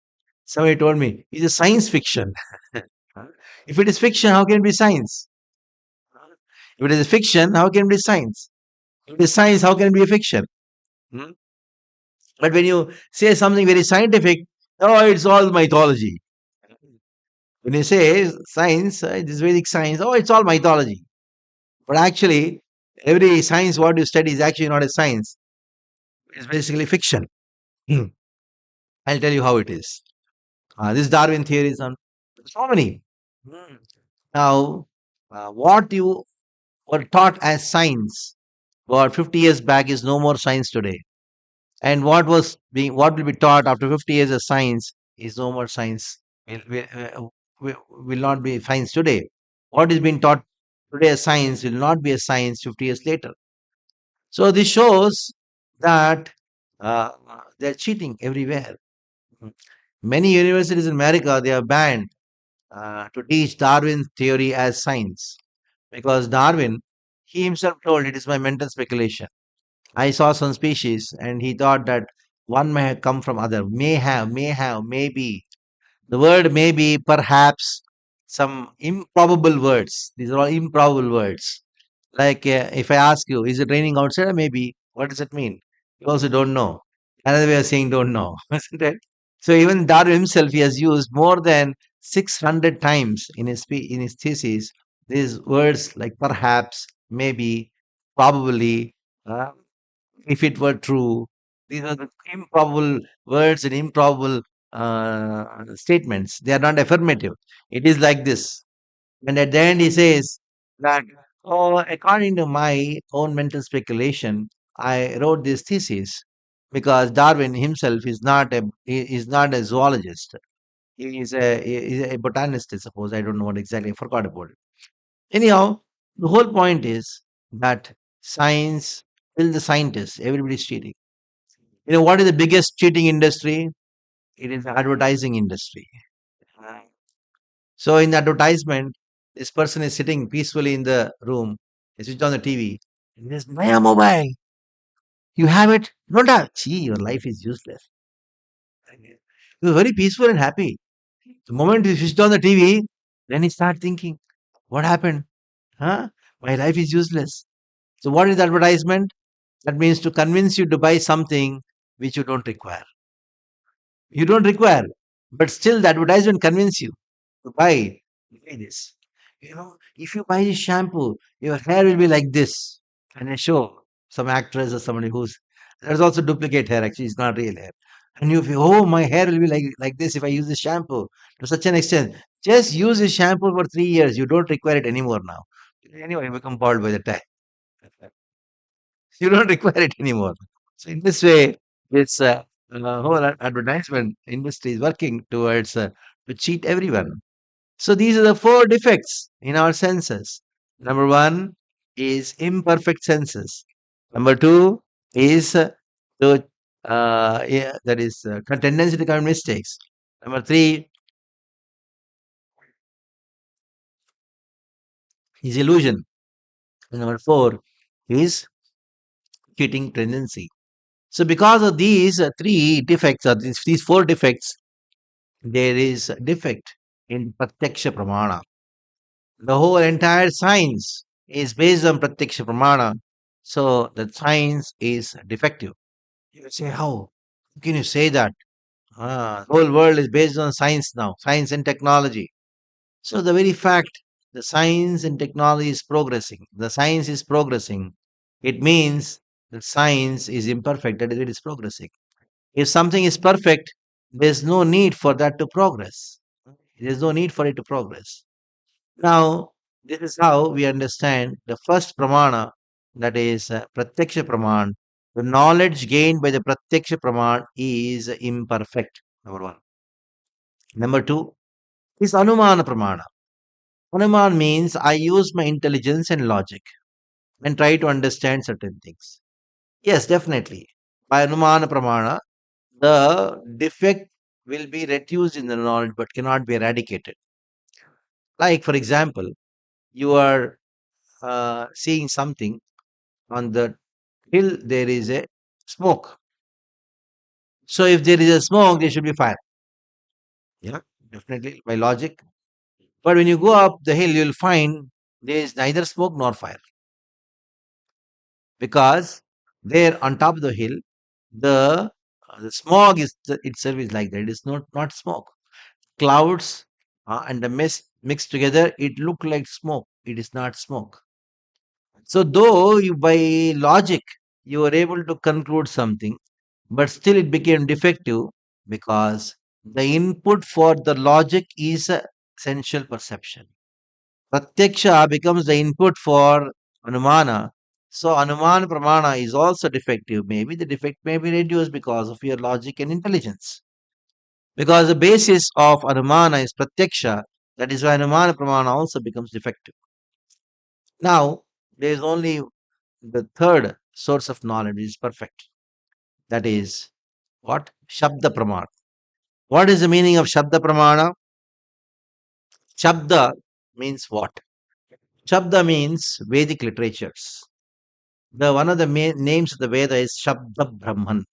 Somebody told me it's a science fiction. If it is fiction, how can it be science? If it is a fiction, how can it be science? If it is science, how can it be a fiction? Hmm? But when you say something very scientific, oh, it's all mythology. When you say science, this Vedic science, oh, it's all mythology. But actually, every science what you study is actually not a science. It's basically fiction. Hmm. I'll tell you how it is. This Darwin theory is on so many. Hmm. Now, what you were taught as science about 50 years back is no more science today. And what will be taught after 50 years of science is no more science. Will not be science today. What is being taught today as science will not be a science 50 years later. So this shows that uh, they're cheating everywhere. Mm. Many universities in America they are banned to teach Darwin's theory as science because Darwin he himself told it is my mental speculation. I saw some species and he thought that one may have come from other, may have, maybe. The word maybe, perhaps, some improbable words. These are all improbable words. Like if I ask you, is it raining outside? Maybe. What does it mean? You also don't know. Another way of saying don't know, isn't it? So even Darwin himself, he has used more than 600 times in his thesis these words like perhaps, maybe, probably, uh, if it were true. These are the improbable words and improbable statements. They are not affirmative. It is like this. And at the end, he says that, oh, according to my own mental speculation, I wrote this thesis because Darwin himself is not a zoologist. He is a botanist, I suppose. I don't know what exactly. I forgot about it. Anyhow, the whole point is that science, till the scientists, everybody's cheating. You know what is the biggest cheating industry? It is the advertising industry. Uh, So in the advertisement, this person is sitting peacefully in the room. He switched on the TV. And he says, "Maya mobile, you have it? Don't have? Gee, your life is useless." He was very peaceful and happy. The moment he switched on the TV, then he started thinking, "What happened? Huh? My life is useless." So what is the advertisement? That means to convince you to buy something which you don't require. You don't require, but still the advertisement convince you to buy this. You know, if you buy this shampoo, your hair will be like this. And I show some actress or somebody who's there's also duplicate hair, actually, it's not real hair. And you feel, oh, my hair will be like this if I use this shampoo to such an extent. Just use this shampoo for 3 years. You don't require it anymore now. Anyway, you become bald by the time. You don't require it anymore. So in this way, this whole advertisement industry is working towards to cheat everyone. So these are the four defects in our senses. Number one is imperfect senses. Number two is the yeah, that is tendency to commit mistakes. Number three is illusion. And number four is cheating tendency. So because of these three defects, or these four defects, there is a defect in pratyaksha pramana. The whole entire science is based on pratyaksha pramana. So the science is defective. You will say, how? How can you say that? The whole world is based on science now, science and technology. So the very fact the science and technology is progressing, the science is progressing, it means that science is imperfect, that is, it is progressing. If something is perfect, there's no need for that to progress. There's no need for it to progress. Now, this is how we understand the first pramana, that is pratyaksha praman. The knowledge gained by the pratyaksha praman is imperfect. Number one. Number two is anumana pramana. Anuman means I use my intelligence and logic and try to understand certain things. Yes, definitely. By anumana pramana, the defect will be reduced in the knowledge but cannot be eradicated. Like, for example, you are seeing something on the hill, there is a smoke. So, if there is a smoke, there should be fire. Yeah, definitely by logic. But when you go up the hill, you'll find there is neither smoke nor fire because there on top of the hill, the smog is itself is like that. It is not smoke. Clouds and the mist mixed together, it look like smoke. It is not smoke. So though you by logic you were able to conclude something, but still it became defective because the input for the logic is sensual perception. Pratyaksha becomes the input for Anumana. So Anumana Pramana is also defective. Maybe the defect may be reduced because of your logic and intelligence. Because the basis of Anumana is Pratyaksha, that is why Anumana Pramana also becomes defective. Now, there is only the third source of knowledge which is perfect. That is what? Shabda Pramana. What is the meaning of Shabda Pramana? Shabda means what? Shabda means Vedic literatures. The one of the main names of the Veda is Shabda Brahman.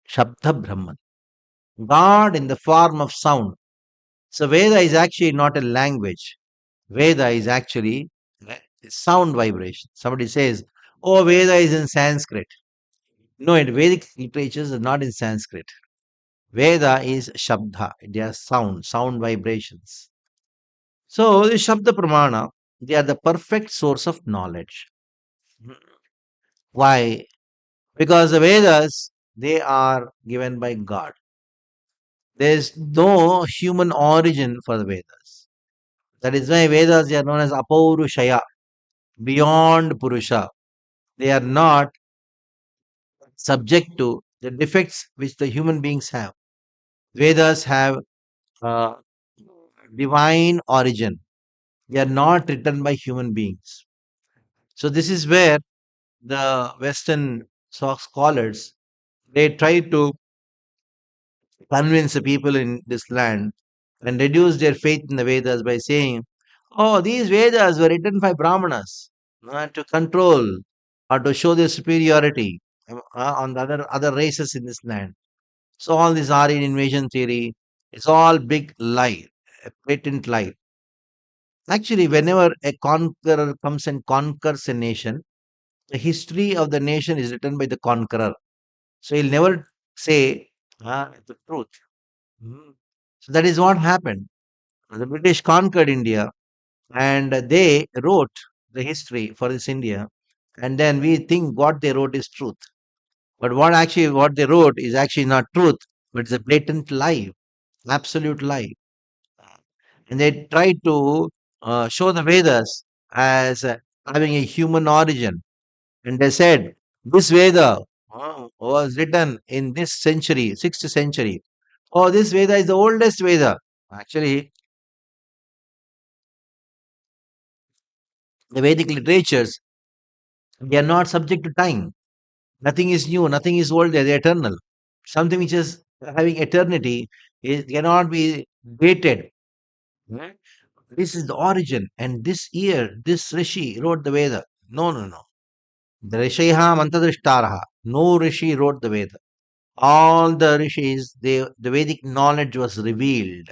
Shabda Brahman. God in the form of sound. So Veda is actually not a language. Veda is actually sound vibration. Somebody says, "Oh, Veda is in Sanskrit." No, it Vedic literatures are not in Sanskrit. Veda is Shabda. They are sound vibrations. So the Shabda Pramana, they are the perfect source of knowledge. Why? Because the Vedas, they are given by God. There is no human origin for the Vedas. That is why Vedas they are known as Apaurushaya, beyond Purusha. They are not subject to the defects which the human beings have. Vedas have uh, divine origin. They are not written by human beings. So this is where the Western scholars they try to convince the people in this land and reduce their faith in the Vedas by saying, "Oh, these Vedas were written by Brahmanas to control or to show their superiority on the other races in this land." So all this Aryan invasion theory, it's all big lie, a patent lie. Actually, whenever a conqueror comes and conquers a nation, the history of the nation is written by the conqueror. So he'll never say the truth. Mm. So that is what happened. The British conquered India and they wrote the history for this India. And then we think what they wrote is truth. But what they wrote is actually not truth. but it's a blatant lie, absolute lie. And they tried to show the Vedas as having a human origin. And they said, this Veda was written in this century, 6th century. Oh, this Veda is the oldest Veda. Actually, the Vedic literatures, they are not subject to time. Nothing is new, nothing is old, they're eternal. Something which is having eternity cannot be dated. Right? This is the origin. And this year, this Rishi wrote the Veda. No, no, no. The Rishiha Mantadrishtaraha. No Rishi wrote the Veda. All the Rishis, the Vedic knowledge was revealed.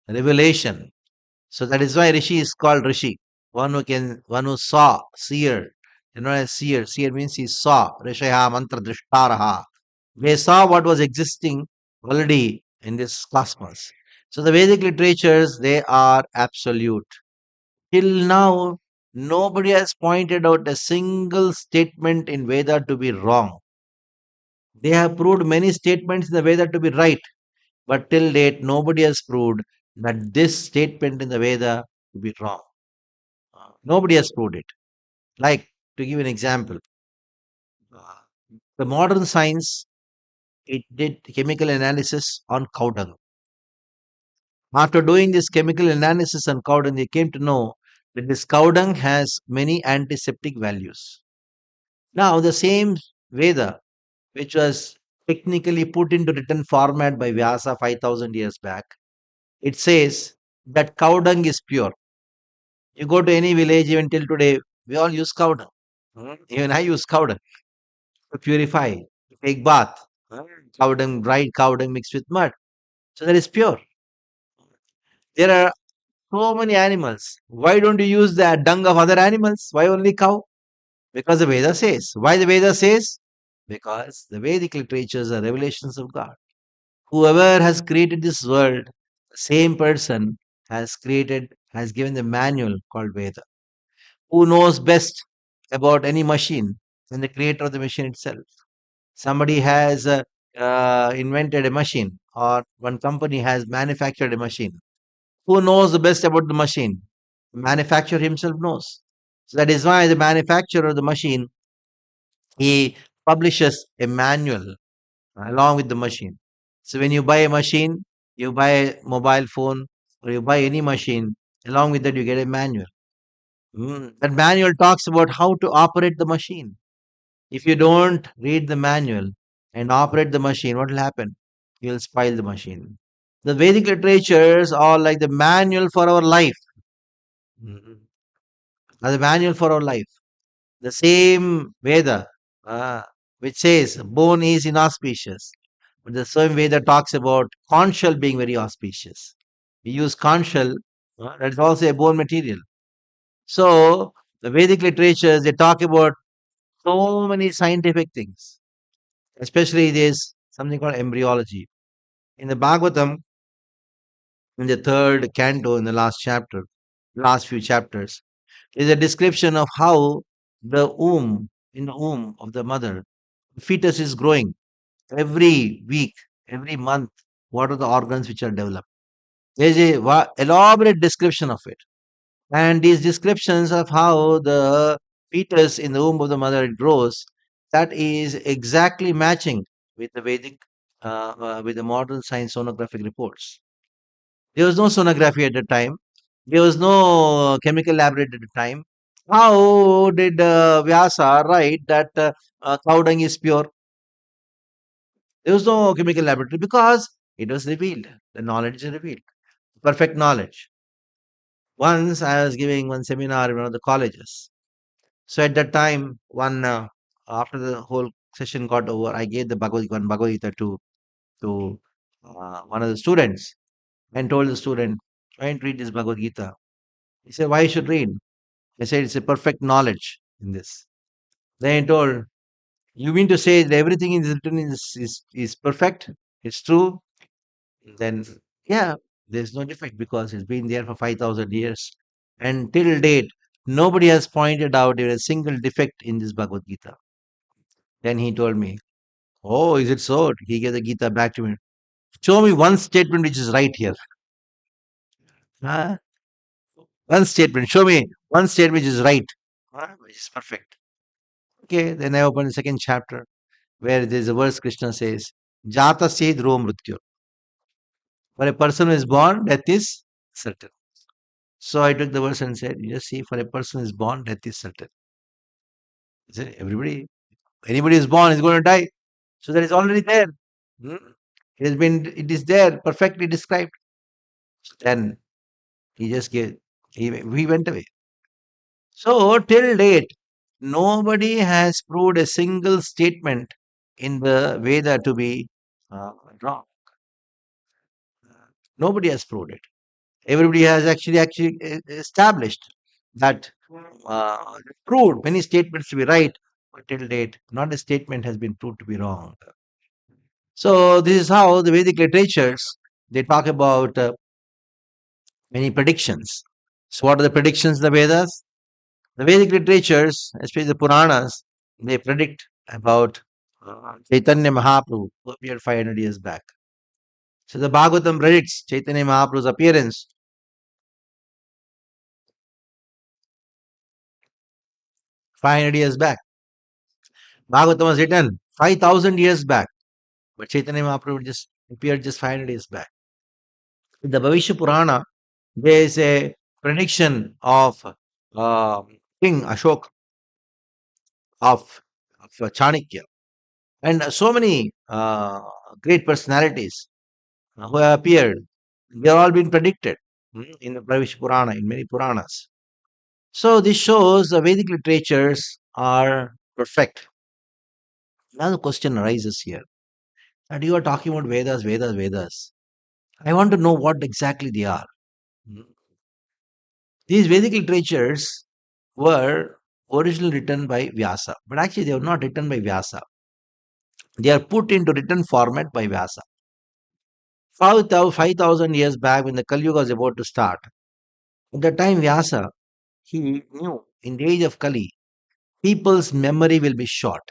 Revelation. So that is why Rishi is called Rishi. One who saw, seer. You know, as seer. Seer means he saw. Rishiha Mantadrishtaraha. They saw what was existing already in this cosmos. So the Vedic literatures, they are absolute. Till now, nobody has pointed out a single statement in Veda to be wrong. They have proved many statements in the Veda to be right, but till date, nobody has proved that this statement in the Veda to be wrong. Nobody has proved it. Like, to give an example, uh, the modern science, it did chemical analysis on cow dung. After doing this chemical analysis on cow dung, they came to know that this cow dung has many antiseptic values. Now, the same Veda, which was technically put into written format by Vyasa 5000 years back, it says that cow dung is pure. You go to any village, even till today, we all use cow dung. Even I use cow dung to purify, to take bath. Mm. Cow dung, dried cow dung mixed with mud. So that is pure. There are so many animals. Why don't you use the dung of other animals? Why only cow? Because the Veda says. Why the Veda says? Because the Vedic literatures are revelations of God. Whoever has created this world, the same person has given the manual called Veda. Who knows best about any machine than the creator of the machine itself? Somebody has invented a machine, or one company has manufactured a machine. Who knows the best about the machine? The manufacturer himself knows. So that is why the manufacturer of the machine, he publishes a manual along with the machine. So when you buy a machine, you buy a mobile phone, or you buy any machine, along with that you get a manual. That manual talks about how to operate the machine. If you don't read the manual and operate the machine, what will happen? You'll spoil the machine. The Vedic literatures are like the manual for our life. Mhm. Are the manual for our life. The same Veda, uh, which says bone is inauspicious. But the same Veda talks about conch shell being very auspicious. We use conch shell, that is also a bone material. So the Vedic literatures, they talk about so many scientific things. Especially there's something called embryology. In the Bhagavatam, in the third canto, in the last chapter, last few chapters, is a description of how in the womb of the mother, the fetus is growing every week, every month. What are the organs which are developed? There's a elaborate description of it. And these descriptions of how the fetus in the womb of the mother grows, that is exactly matching with the Vedic, with the modern science sonographic reports. There was no sonography at the time. There was no chemical laboratory at the time. How did Vyasa write that cow dung is pure? There was no chemical laboratory because it was revealed. The knowledge is revealed. Perfect knowledge. Once I was giving one seminar in one of the colleges. So at that time, after the whole session got over, I gave the Bhagavad Gita to one of the students and told the student, try and read this Bhagavad Gita. He said, why you should read? I said, it's a perfect knowledge in this. Then he told, you mean to say that everything is written is perfect? It's true? Then, yeah, there's no defect because it's been there for 5,000 years. And till date, nobody has pointed out even a single defect in this Bhagavad Gita. Then he told me, oh, is it so? He gave the Gita back to me. Show me one statement which is right here. Huh? One statement. Show me one statement which is right. Huh? Which is perfect. Okay, then I open the second chapter where there is a verse Krishna says, Jata se dhruva mrityu. For a person who is born, death is certain. So I took the verse and said, you just see, for a person who is born, death is certain. Is it? Anybody who is born is going to die. So that is already there. Hmm? It is there, perfectly described. Then he just gave, he went away. So till date, nobody has proved a single statement in the Veda to be wrong. Nobody has proved it. Everybody has actually established that proved many statements to be right, but till date, not a statement has been proved to be wrong. So this is how the Vedic literatures they talk about many predictions. So what are the predictions in the Vedas? The Vedic literatures, especially the Puranas, they predict about Chaitanya Mahaprabhu who appeared 500 years back. So the Bhagavatam predicts Chaitanya Mahaprabhu's appearance 500 years back. Bhagavatam was written 5,000 years back, but Chaitanya Mahaprabhu just appeared just 500 years back. In the Bhavishya Purana, there is a prediction of King Ashok of Chanakya, and so many great personalities who have appeared. They have all been predicted in the Bhavishya Purana, in many Puranas. So this shows the Vedic literatures are perfect. Now the question arises here that you are talking about Vedas, Vedas, Vedas. I want to know what exactly they are. Mm. These Vedic literatures were originally written by Vyasa, but actually they were not written by Vyasa. They are put into written format by Vyasa. 5,000 years back when the Kali Yuga was about to start, at the time Vyasa, he knew in the age of Kali, people's memory will be short.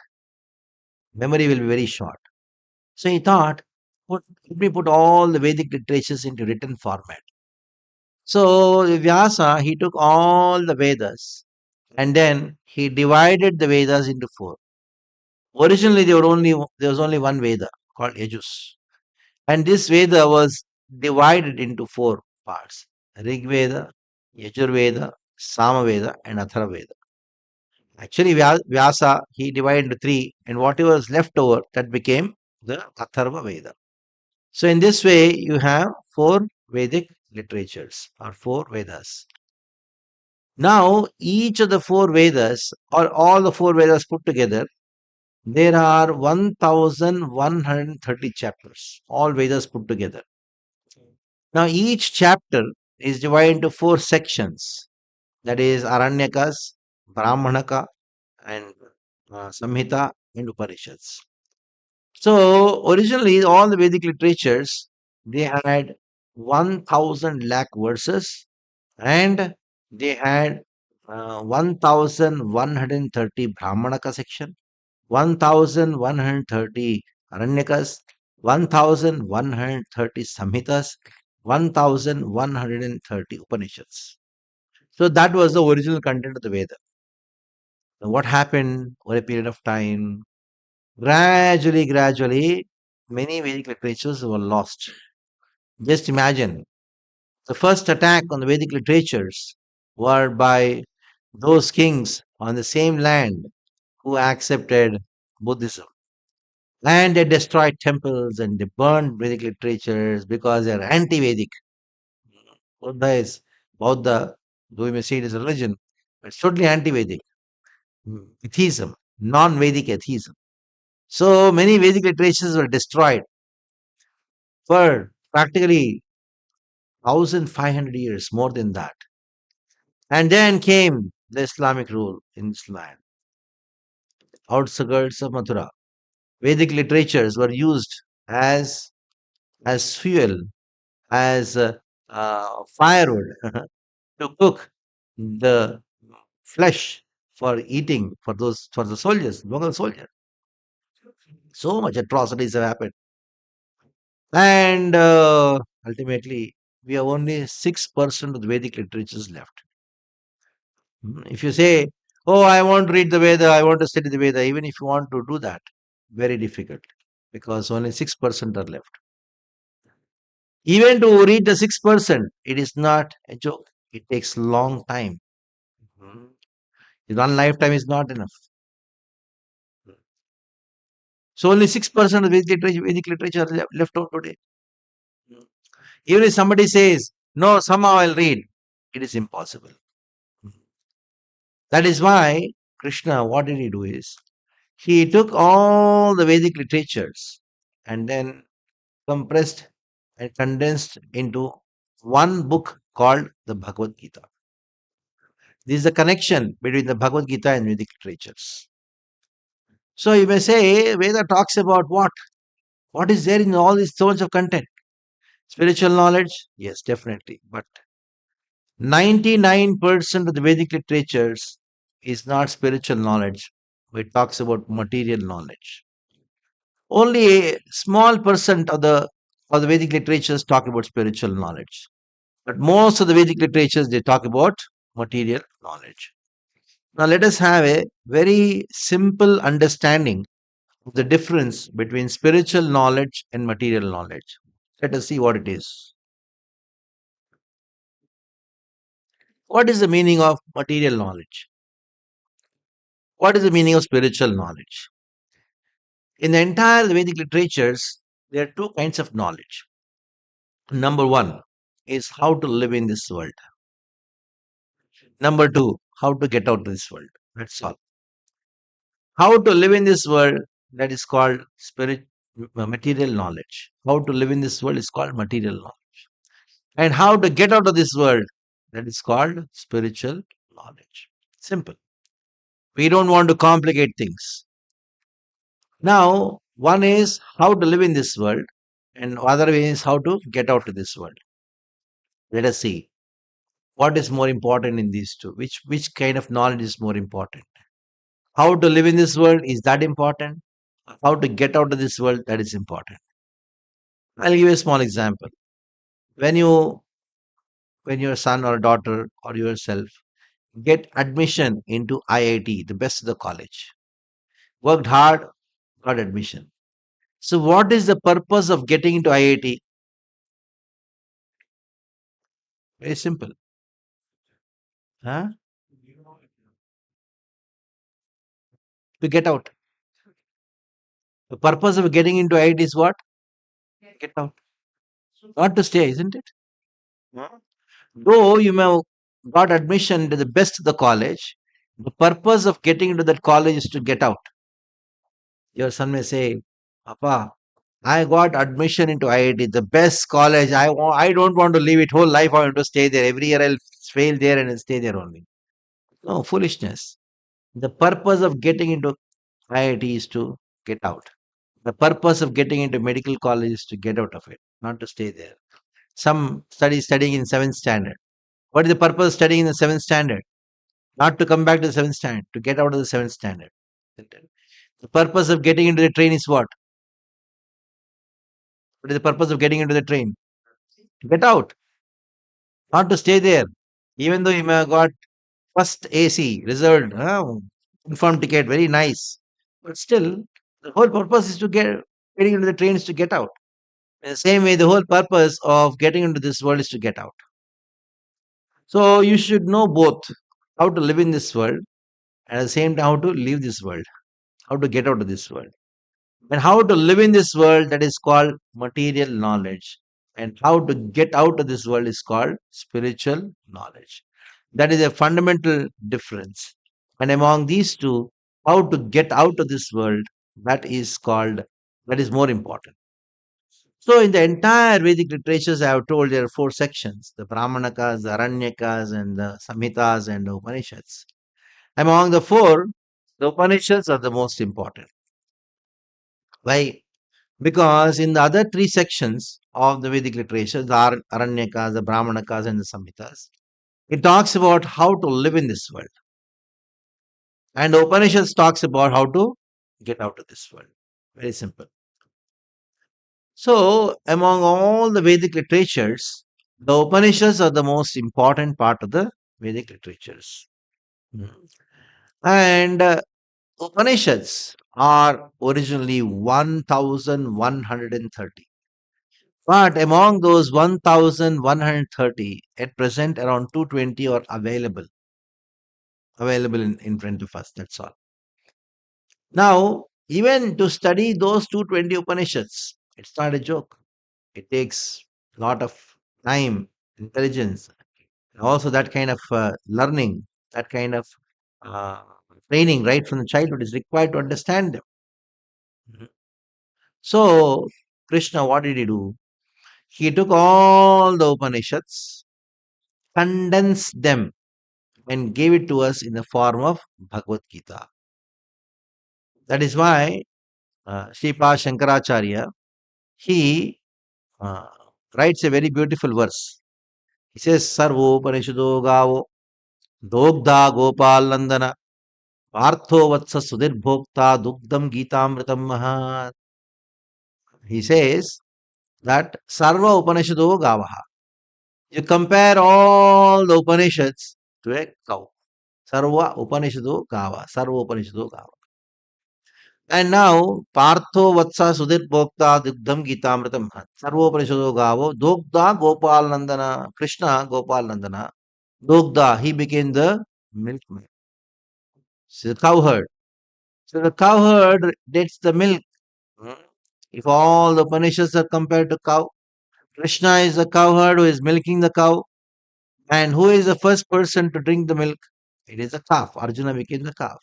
Memory will be very short. So he thought, let me put all the Vedic literatures into written format. So Vyasa, he took all the Vedas and then he divided the Vedas into four. Originally, there was only one Veda called Yajus, and this Veda was divided into four parts: Rig Veda, Yajur Veda, Sama Veda, and Atharva Veda. Actually, Vyasa he divided into three, and whatever was left over that became the Atharva Veda. So in this way, you have four Vedic literatures or four Vedas. Now, each of the four Vedas, or all the four Vedas put together, there are 1130 chapters, all Vedas put together. Now, each chapter is divided into four sections, that is, Aranyakas, Brahmanaka, and Samhita, and Upanishads. So, originally, all the Vedic literatures they had 1000 lakh verses and they had 1130 Brahmanaka section, 1130 Aranyakas, 1130 Samhitas, 1130 Upanishads. So that was the original content of the Veda. Now, what happened over a period of time? Gradually, many Vedic literatures were lost. Just imagine the first attack on the Vedic literatures were by those kings on the same land who accepted Buddhism. And they destroyed temples and they burned Vedic literatures because they are anti Vedic. Buddha is Buddha, though you may say it is a religion, but it's totally anti Vedic. Atheism, non Vedic atheism. So many Vedic literatures were destroyed for practically 1500 years, more than that. And then came the Islamic rule in this land, outskirts of Mathura. Vedic literatures were used as fuel, as firewood to cook the flesh for eating for the soldiers, local soldiers. So much atrocities have happened. And ultimately, we have only 6% of the Vedic literatures left. If you say, oh, I want to read the Veda, I want to study the Veda, even if you want to do that, very difficult because only 6% are left. Even to read the 6%, it is not a joke. It takes long time. Mhm. One lifetime is not enough. So only 6% of Vedic literature are left out today. Mm. Even if somebody says, no, somehow I'll read, it is impossible. Mhm. That is why Krishna, what did he do is, he took all the Vedic literatures and then compressed and condensed into one book called the Bhagavad Gita. This is the connection between the Bhagavad Gita and Vedic literatures. So you may say, Veda talks about what? What is there in all these zones of content? Spiritual knowledge? Yes, definitely. But 99% of the Vedic literatures is not spiritual knowledge. It talks about material knowledge. Only a small percent of the Vedic literatures talk about spiritual knowledge. But most of the Vedic literatures they talk about material knowledge. Now let us have a very simple understanding of the difference between spiritual knowledge and material knowledge. Let us see what it is. What is the meaning of material knowledge? What is the meaning of spiritual knowledge? In the entire Vedic literatures, there are two kinds of knowledge. Number one is how to live in this world. Number two, how to get out of this world. That's all. How to live in this world, that is called material knowledge. How to live in this world is called material knowledge. And how to get out of this world, that is called spiritual knowledge. Simple. We don't want to complicate things. Now, one is how to live in this world, and other way is how to get out of this world. Let us see what is more important in these two. Which kind of knowledge is more important? How to live in this world, is that important? How to get out of this world, that is important. I'll give you a small example. When you when your son or daughter or yourself get admission into IIT, the best of the college, worked hard, got admission. So what is the purpose of getting into IIT? Very simple. Huh? To get out. The purpose of getting into IIT is what? Get out. Not to stay, isn't it? Huh? Though you may have got admission to the best of the college, the purpose of getting into that college is to get out. Your son may say, Papa, I got admission into IIT, the best college. I don't want to leave it whole life. I want to stay there. Every year I'll fail there and I'll stay there only. No, foolishness. The purpose of getting into IIT is to get out. The purpose of getting into medical college is to get out of it, not to stay there. Some studying in seventh standard. What is the purpose of studying in the seventh standard? Not to come back to the seventh standard, to get out of the seventh standard. The purpose of getting into the train is what? What is the purpose of getting into the train? To get out, not to stay there. Even though you may have got first AC reserved, confirmed ticket, very nice. But still, the whole purpose is to getting into the train is to get out. In the same way, the whole purpose of getting into this world is to get out. So you should know both how to live in this world and at the same time how to leave this world, how to get out of this world. And how to live in this world, that is called material knowledge. And how to get out of this world is called spiritual knowledge. That is a fundamental difference. And among these two, how to get out of this world, that is more important. So in the entire Vedic literatures, I have told there are four sections: the Brahmanakas, the Aranyakas, and the Samhitas and the Upanishads. Among the four, the Upanishads are the most important. Why? Because in the other three sections of the Vedic literature, the Aranyakas, the Brahmanakas, and the Samhitas, it talks about how to live in this world. And the Upanishads talks about how to get out of this world. Very simple. So, among all the Vedic literatures, the Upanishads are the most important part of the Vedic literatures. Mm. And Upanishads are originally 1130. But among those 1130, at present around 220 are available in front of us. That's all. Now, even to study those 220 Upanishads, it's not a joke. It takes a lot of time, intelligence, also that kind of learning, that kind of uh, training right from the childhood is required to understand them. Mhm. So, Krishna, what did he do? He took all the Upanishads, condensed them, and gave it to us in the form of Bhagavad Gita. That is why Sripad Shankaracharya, he uh, writes a very beautiful verse. He says, Sarvo Upanishado Gavo, Dogdha Gopal Nandana, Partho Vatsa Sudirbhokta, Dugdam Gitamritam Mahat. He says that Sarva Upanishado Gavaha. You compare all the Upanishads to a cow. Sarva Upanishado Gava. Sarva Upanishado Gava. And now, Partho Vatsa Sudhir Bhokta Dugdham Gitamritam Sarvopanishado Gavo Dogda Gopal Nandana Krishna Gopal Nandana Dogda, he became the milkman. So the cowherd. So the cowherd gets the milk. Hmm. If all the Upanishads are compared to cow, Krishna is the cowherd who is milking the cow. And who is the first person to drink the milk? It is a calf. Arjuna became the calf.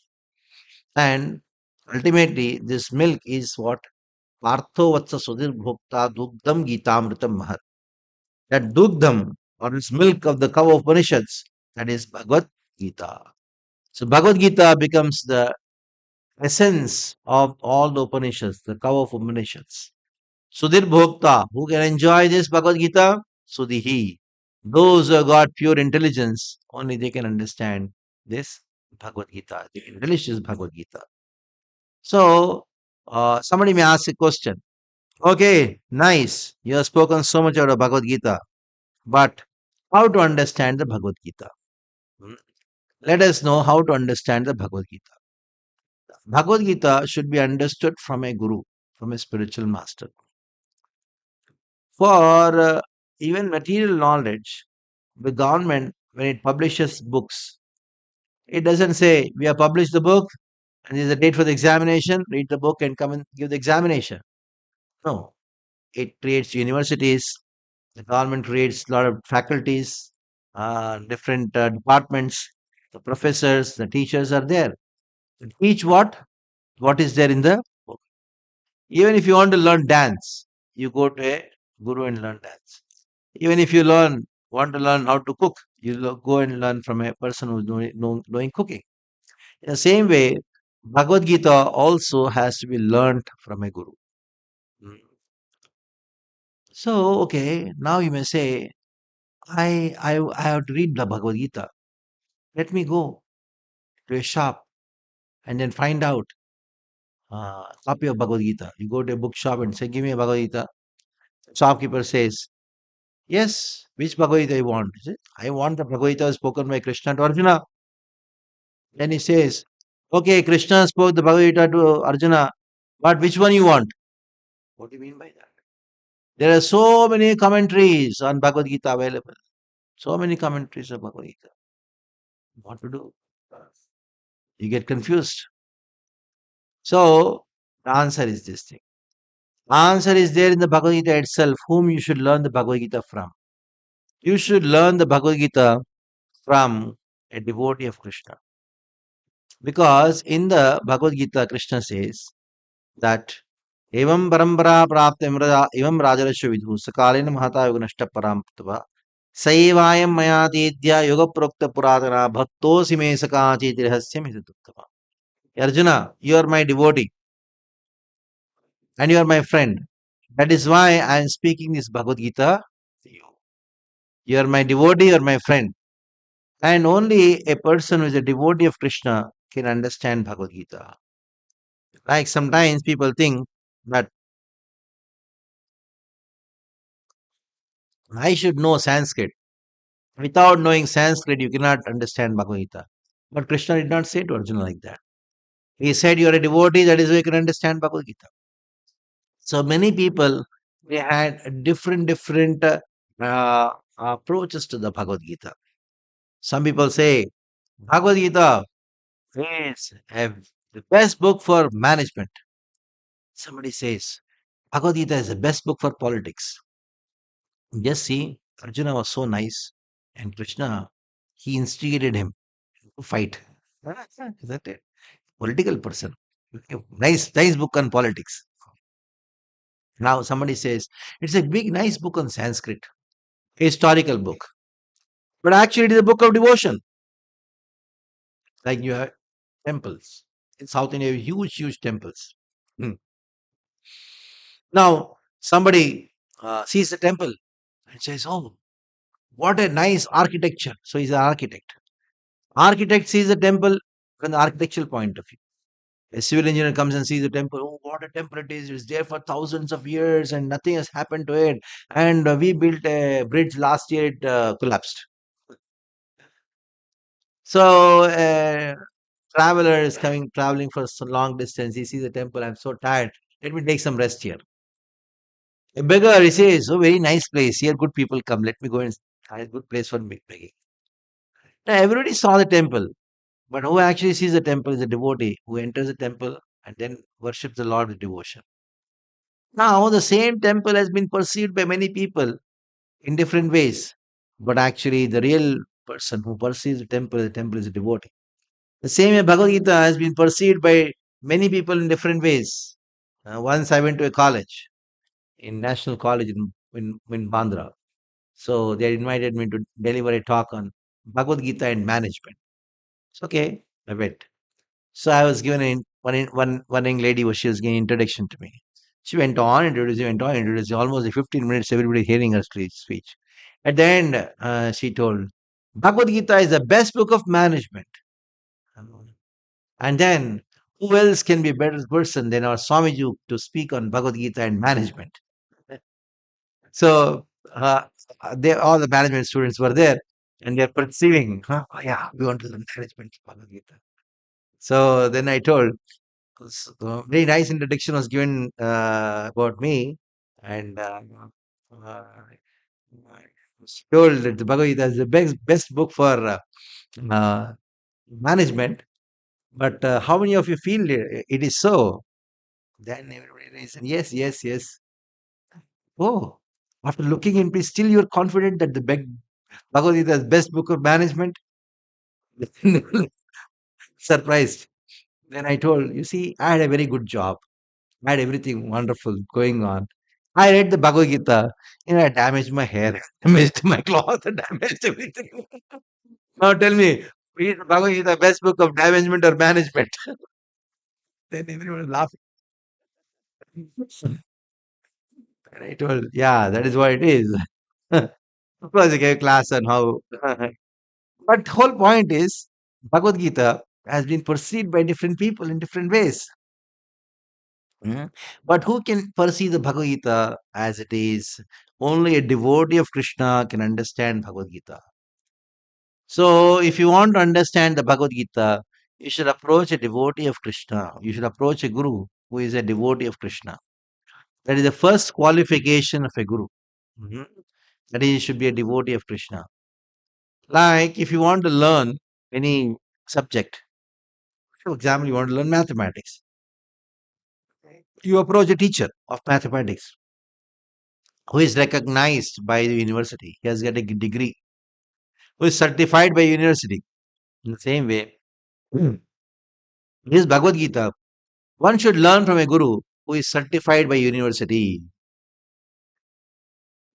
And ultimately, this milk is what? Partho Vatsa Sudhir Bhokta Dugdam Gitamritam Mahat. That Dugdam, or its milk of the cow of Upanishads, that is Bhagavad Gita. So Bhagavad Gita becomes the essence of all the Upanishads, the cow of Upanishads. Sudhir Bhokta, who can enjoy this Bhagavad Gita? Sudhihi. Those who have got pure intelligence, only they can understand this Bhagavad Gita. They can relish this Bhagavad Gita. So, somebody may ask a question. Okay, nice. You have spoken so much about Bhagavad Gita, but how to understand the Bhagavad Gita? Hmm. Let us know how to understand the Bhagavad Gita. Bhagavad Gita should be understood from a guru, from a spiritual master. For even material knowledge, the government, when it publishes books, it doesn't say, we have published the book and there's a date for the examination, read the book and come and give the examination. No, it creates universities. The government creates a lot of faculties, different departments. The professors, the teachers are there. To teach what? What is there in the book. Even if you want to learn dance, you go to a guru and learn dance. Even if you want to learn how to cook, you go and learn from a person who's knowing cooking. In the same way, Bhagavad Gita also has to be learned from a guru. Mm. So, okay, now you may say, I have to read the Bhagavad Gita. Let me go to a shop and then find out copy of Bhagavad Gita. You go to a bookshop and say, give me a Bhagavad Gita. Shopkeeper says, yes, which Bhagavad Gita you want? He says, I want the Bhagavad Gita spoken by Krishna to Arjuna. Then he says, okay, Krishna spoke the Bhagavad Gita to Arjuna, but which one you want? What do you mean by that? There are so many commentaries on Bhagavad Gita available. So many commentaries of Bhagavad Gita. What to do? You get confused. So the answer is this thing. Answer is there in the Bhagavad Gita itself, whom you should learn the Bhagavad Gita from. You should learn the Bhagavad Gita from a devotee of Krishna. Because in the Bhagavad Gita, Krishna says that Evam Parambara Prapta Evam Rajarasya Vidhu Sakalena Mahata Yoganashta Paramptava Saivayam Mayatidya Yoga Prokta Puratana Bhaktosi Me Sakachi Tirhasyam Hitaduttama. Arjuna, you are my devotee and you are my friend. That is why I am speaking this Bhagavad Gita to you. You are my devotee, you are my friend. And only a person who is a devotee of Krishna can understand Bhagavad Gita. Like sometimes people think that I should know Sanskrit. Without knowing Sanskrit, you cannot understand Bhagavad Gita. But Krishna did not say to Arjuna like that. He said, you are a devotee, that is why you can understand Bhagavad Gita. So many people, they had different uh, approaches to the Bhagavad Gita. Some people say, Bhagavad Gita is the best book for management. Somebody says, Bhagavad Gita is the best book for politics. Just see, Arjuna was so nice, and Krishna, he instigated him to fight. Is that it? Political person. Nice book on politics. Now somebody says it's a big, nice book on Sanskrit, historical book, but actually it is a book of devotion. Like you have temples in South India, huge temples. Hmm. Now somebody sees the temple and says, "Oh, what a nice architecture!" So he's an architect. Architect sees the temple from the architectural point of view. A civil engineer comes and sees the temple. Oh, what a temple it is! It's there for thousands of years and nothing has happened to it. And we built a bridge last year; it collapsed. So, traveler is traveling for so long distance. He sees the temple. I'm so tired. Let me take some rest here. A beggar, he says, "Oh, very nice place. Here, good people come. Let me go and find a good place for me begging." Now, everybody saw the temple, but who actually sees the temple is a devotee who enters the temple and then worships the Lord with devotion. Now, the same temple has been perceived by many people in different ways, but actually, the real person who perceives the temple is a devotee. The same way Bhagavad Gita has been perceived by many people in different ways. Once I went to a college, in National College in Bandra. So they invited me to deliver a talk on Bhagavad Gita and management. It's okay. I went. So I was given one young lady was she was giving introduction to me. She went on, introducing almost 15 minutes, everybody hearing her speech. At the end, she told, Bhagavad Gita is the best book of management. And then, who else can be a better person than our Swamiji to speak on Bhagavad Gita and management? So, all the management students were there and they're perceiving, huh? Oh, yeah, we want to learn management of Bhagavad Gita. So then I told, very nice introduction was given about me, and uh, I was told that the Bhagavad Gita is the best book for uh, management. But how many of you feel it is so? Then everybody said, yes. Oh, after looking into it, still you're confident that the Bhagavad Gita is best book of management? Surprised. Then I told, you see, I had a very good job. I had everything wonderful going on. I read the Bhagavad Gita. I damaged my hair, damaged my cloth, damaged everything. Now tell me, is Bhagavad Gita best book of management or management? Then everyone was laughing. And I told, yeah, that is what it is. Of course, I gave class on how. But whole point is, Bhagavad Gita has been perceived by different people in different ways. Mm. But who can perceive the Bhagavad Gita as it is? Only a devotee of Krishna can understand Bhagavad Gita. So, if you want to understand the Bhagavad Gita, you should approach a devotee of Krishna. You should approach a guru who is a devotee of Krishna. That is the first qualification of a guru. Mhm. That is, he should be a devotee of Krishna. Like if you want to learn any subject, for example, you want to learn mathematics, you approach a teacher of mathematics who is recognized by the university. He has got a degree, who is certified by university. In the same way, this Bhagavad Gita, one should learn from a guru who is certified by university.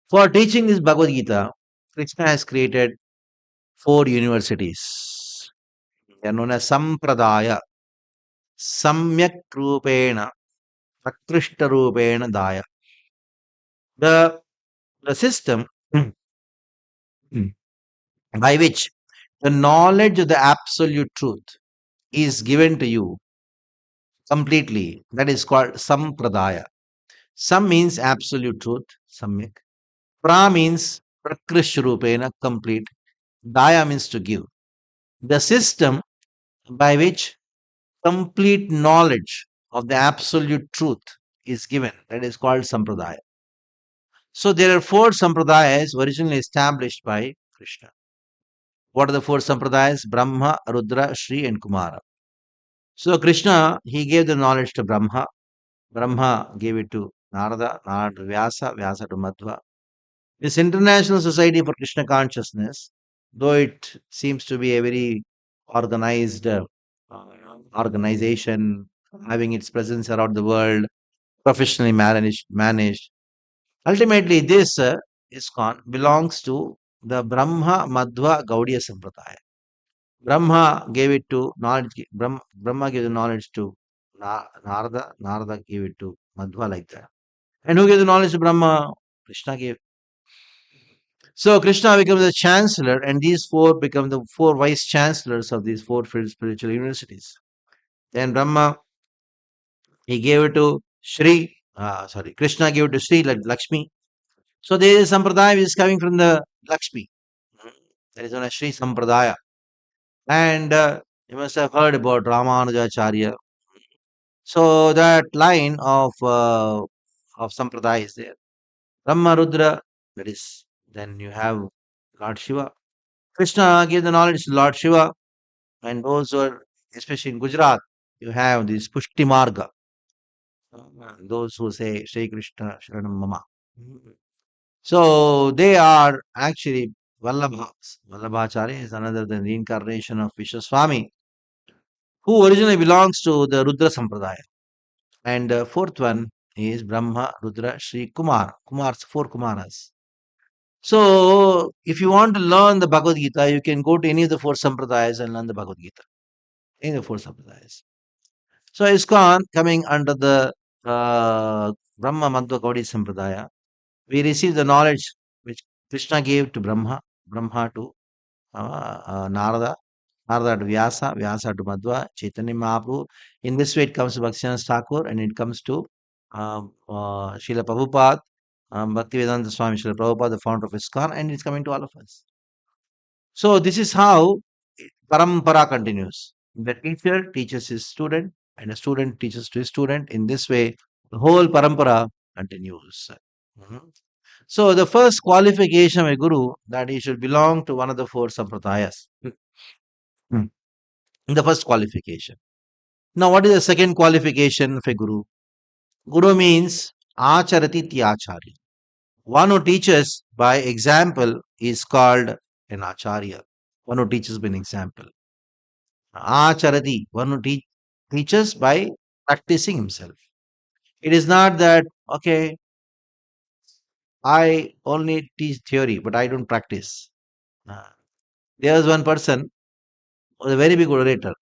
For teaching this Bhagavad Gita, Krishna has created 4 universities. They are known as Sampradaya, Samyak Rupena, Prakrishta Rupena Daya. The, the system by which the knowledge of the absolute truth is given to you completely. That is called Sampradaya. Sam means absolute truth, Samyak. Pra means Prakrishrupena complete. Daya means to give. The system by which complete knowledge of the absolute truth is given. That is called Sampradaya. So there are four Sampradayas originally established by Krishna. What are the four Sampradayas? Brahma, Rudra, Shri, and Kumara. So Krishna, he gave the knowledge to Brahma. Brahma gave it to Narada, Narada to Vyasa, Vyasa to Madhva. This International Society for Krishna Consciousness, though it seems to be a very organized organization, having its presence around the world, professionally managed. Ultimately, this ISKCON belongs to the Brahma Madhva Gaudiya Sampradaya. Brahma gave it to knowledge. Brahma gave the knowledge to Narada. Narada gave it to Madhva like that. And who gave the knowledge to Brahma? Krishna gave. So Krishna becomes the chancellor, and these four become the four vice chancellors of these four spiritual universities. Then Brahma, he gave it to Krishna gave it to Sri like Lakshmi. So there is a sampradaya which is coming from the Lakshmi. That is known as Sri Sampradaya. And you must have heard about Ramanujacharya. So that line of Sampradaya is there. Brahma Rudra, that is, then you have Lord Shiva. Krishna gave the knowledge to Lord Shiva, and those who are, especially in Gujarat, you have this Pushti Marga, those who say Shri Krishna Sharanam Mama. So they are actually Vallabhas. Vallabhacharya is another than reincarnation of Swami, who originally belongs to the Rudra Sampradaya. And the fourth one is Brahma, Rudra, Shri Kumar. Kumars, four Kumaras. So, if you want to learn the Bhagavad Gita, you can go to any of the four Sampradayas and learn the Bhagavad Gita. Any of the four Sampradayas. So, ISKCON coming under the Brahma Madhva Gaudiya Sampradaya, we receive the knowledge which Krishna gave to Brahma, Brahma to Narada, Narada to Vyasa, Vyasa to Madhva, Chaitanya Mahaprabhu. In this way, it comes to Bhaktivinoda Thakur and it comes to Srila Prabhupada, Bhaktivedanta Swami Srila Prabhupada, the founder of ISKCON, and it's coming to all of us. So, this is how parampara continues. The teacher teaches his student, and a student teaches to his student. In this way, the whole parampara continues. Mhm. So, the first qualification of a guru that he should belong to one of the four sampradayas. Mm. The first qualification. Now, what is the second qualification of a guru? Guru means acharati tyacharya. One who teaches by example is called an acharya. One who teaches by an example. Acharati, one who teaches by practicing himself. It is not that, okay, I only teach theory, but I don't practice. Uh, there was one person who was a very big orator.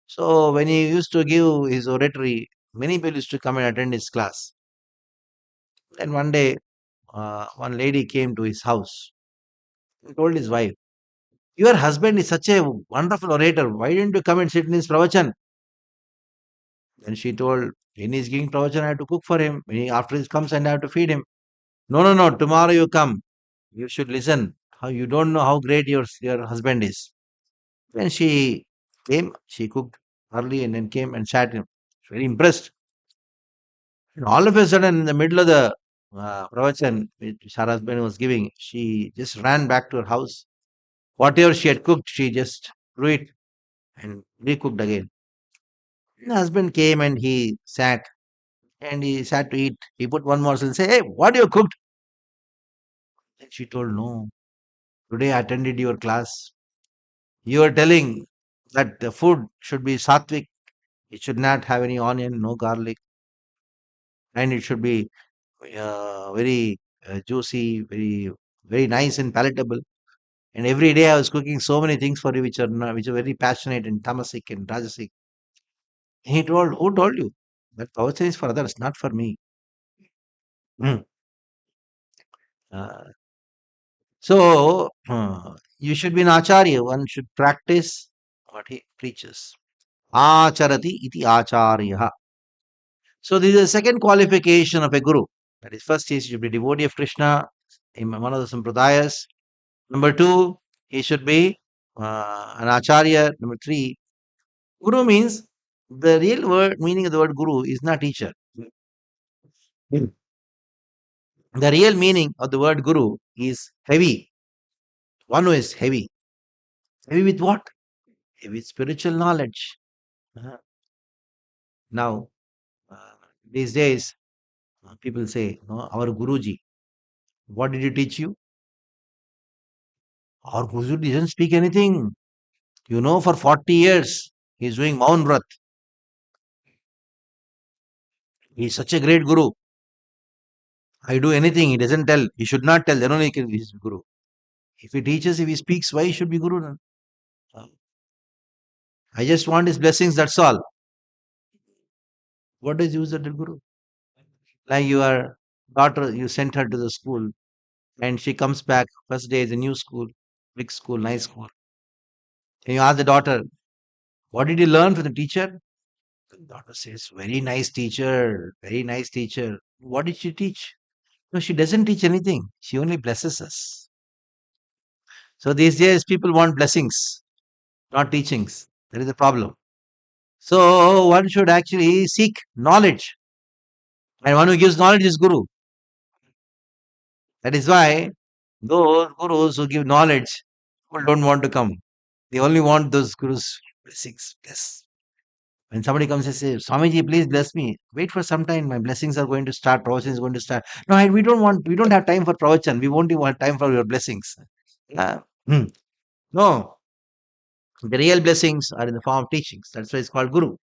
So when he used to give his oratory, many people used to come and attend his class. And one day, one lady came to his house and told his wife, "Your husband is such a wonderful orator. Why didn't you come and sit in his pravachan?" Then she told, "When he's giving pravachan, I have to cook for him. After he comes, and I have to feed him." "No, no, no. Tomorrow you come. You should listen. How you don't know how great your husband is." When she came, she cooked early and then came and sat him. Very impressed. And all of a sudden, in the middle of the pravachan which her husband was giving, she just ran back to her house. Whatever she had cooked, she just threw it and recooked again. The husband came and he sat to eat. He put one more and say, "Hey, what you cooked?" And she told, "No, today I attended your class. You are telling that the food should be sattvic. It should not have any onion, no garlic, and it should be very juicy, very nice and palatable. And every day I was cooking so many things for you which are very passionate and tamasic and rajasic." He told, "Who told you? That poetry is for others, not for me." Mm. Uh, so you should be an acharya. One should practice what he preaches. Acharati iti acharya. So this is the second qualification of a guru. That is, first he should be devotee of Krishna. in one of the sampradayas. Number two, he should be an acharya. Number three, guru means the real word meaning of the word guru is not teacher. Mm. The real meaning of the word guru is heavy. One who is heavy. Heavy with what? Heavy with spiritual knowledge. Uh, Now, uh, these days, people say, no, our Guruji, what did he teach you? Our Guruji didn't speak anything. For 40 years, he's doing Maun Vrat. He's such a great Guru. I do anything, he doesn't tell. He should not tell. Then only he can be his Guru. If he teaches, if he speaks, why he should be Guru then? Uh, I just want his blessings, that's all. What is use of the Guru? Like your daughter, you sent her to the school and she comes back. First day is a new school, big school, nice school. And you ask the daughter, what did you learn from the teacher? The daughter says, very nice teacher, very nice teacher. What did she teach? No, she doesn't teach anything. She only blesses us. So these days, people want blessings, not teachings. That is the problem. So one should actually seek knowledge. And one who gives knowledge is Guru. That is why those gurus who give knowledge, people don't want to come. They only want those gurus' blessings. Bless. When somebody comes and says, Swamiji, please bless me. Wait for some time. My blessings are going to start. Pravachan is going to start. No, we don't have time for Pravachan. We won't even have time for your blessings. Uh, hmm. No, the real blessings are in the form of teachings. That's why it's called Guru.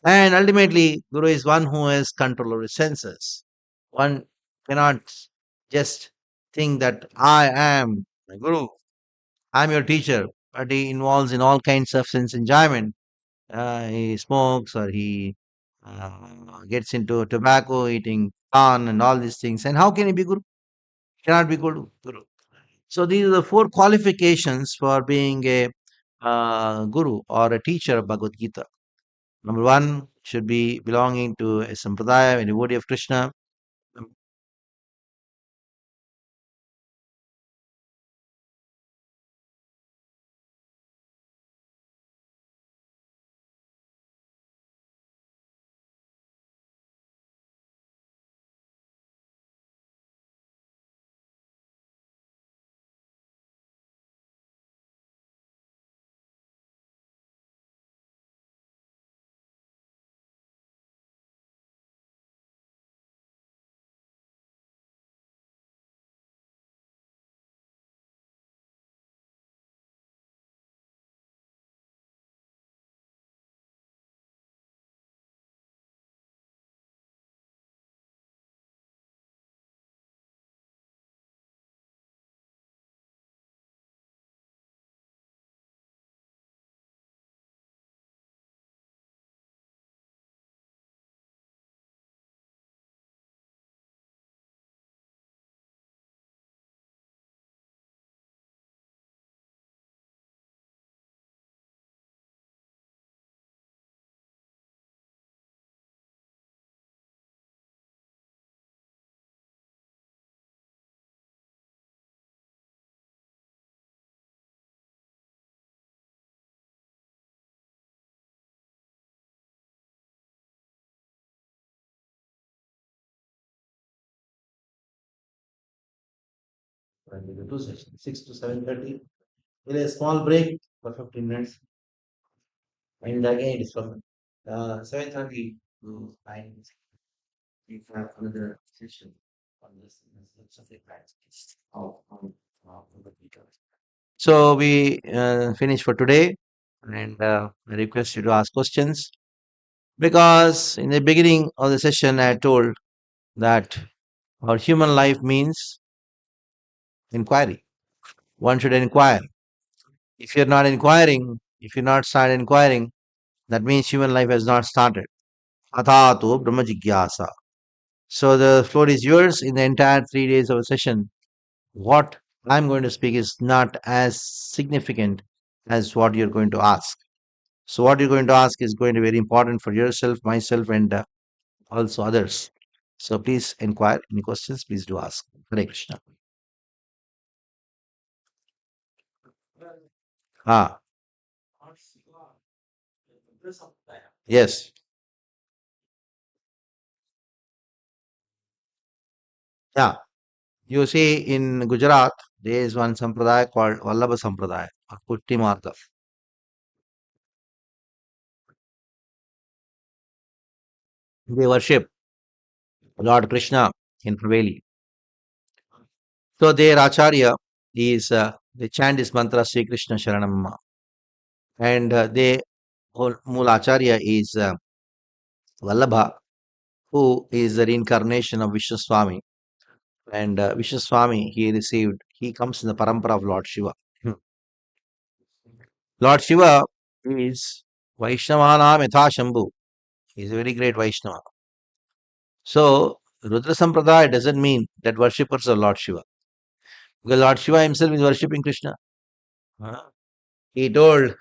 And ultimately, Guru is one who has control over his senses. One cannot just think that I am my Guru, I'm your teacher, but he involves in all kinds of sense enjoyment. He smokes or he gets into tobacco, eating pan and all these things. And how can he be Guru? Cannot be Guru. So these are the four qualifications for being a Guru or a teacher of Bhagavad Gita. Number one should be belonging to a sampradaya, a devotee of Krishna. And we do two sessions, 6 to 7:30. There is a small break for 15 minutes. And again, it is from 7:30 to 9. We have another session on this subject matter of Bhagavad Gita. So we finish for today, and I request you to ask questions because in the beginning of the session I told that our human life means inquiry. One should inquire. If you're not inquiring, if you're not start inquiring, that means human life has not started. Athato Brahma Jigyasa. So the floor is yours in the entire 3 days of a session. What I'm going to speak is not as significant as what you're going to ask. So what you're going to ask is going to be very important for yourself, myself, and also others. So please inquire. Any questions, please do ask. Hare Krishna. Ah, yes. Yeah. You see, in Gujarat, there is one sampradaya called Vallabha Sampradaya or Putti Marga. They worship Lord Krishna in Haveli. So their Acharya is, they chant this mantra Sri Krishna Sharanam. And whole Mool Acharya is Vallabha, who is the reincarnation of Vishnu Swami. And Vishnu Swami, he comes in the parampara of Lord Shiva. Hmm. Lord Shiva is Vaishnavanam Yatha Shambhu. He is a very great Vaishnava. So, Rudra Sampradaya doesn't mean that worshippers of Lord Shiva. Because Lord Shiva himself is worshipping Krishna. Uh, He told,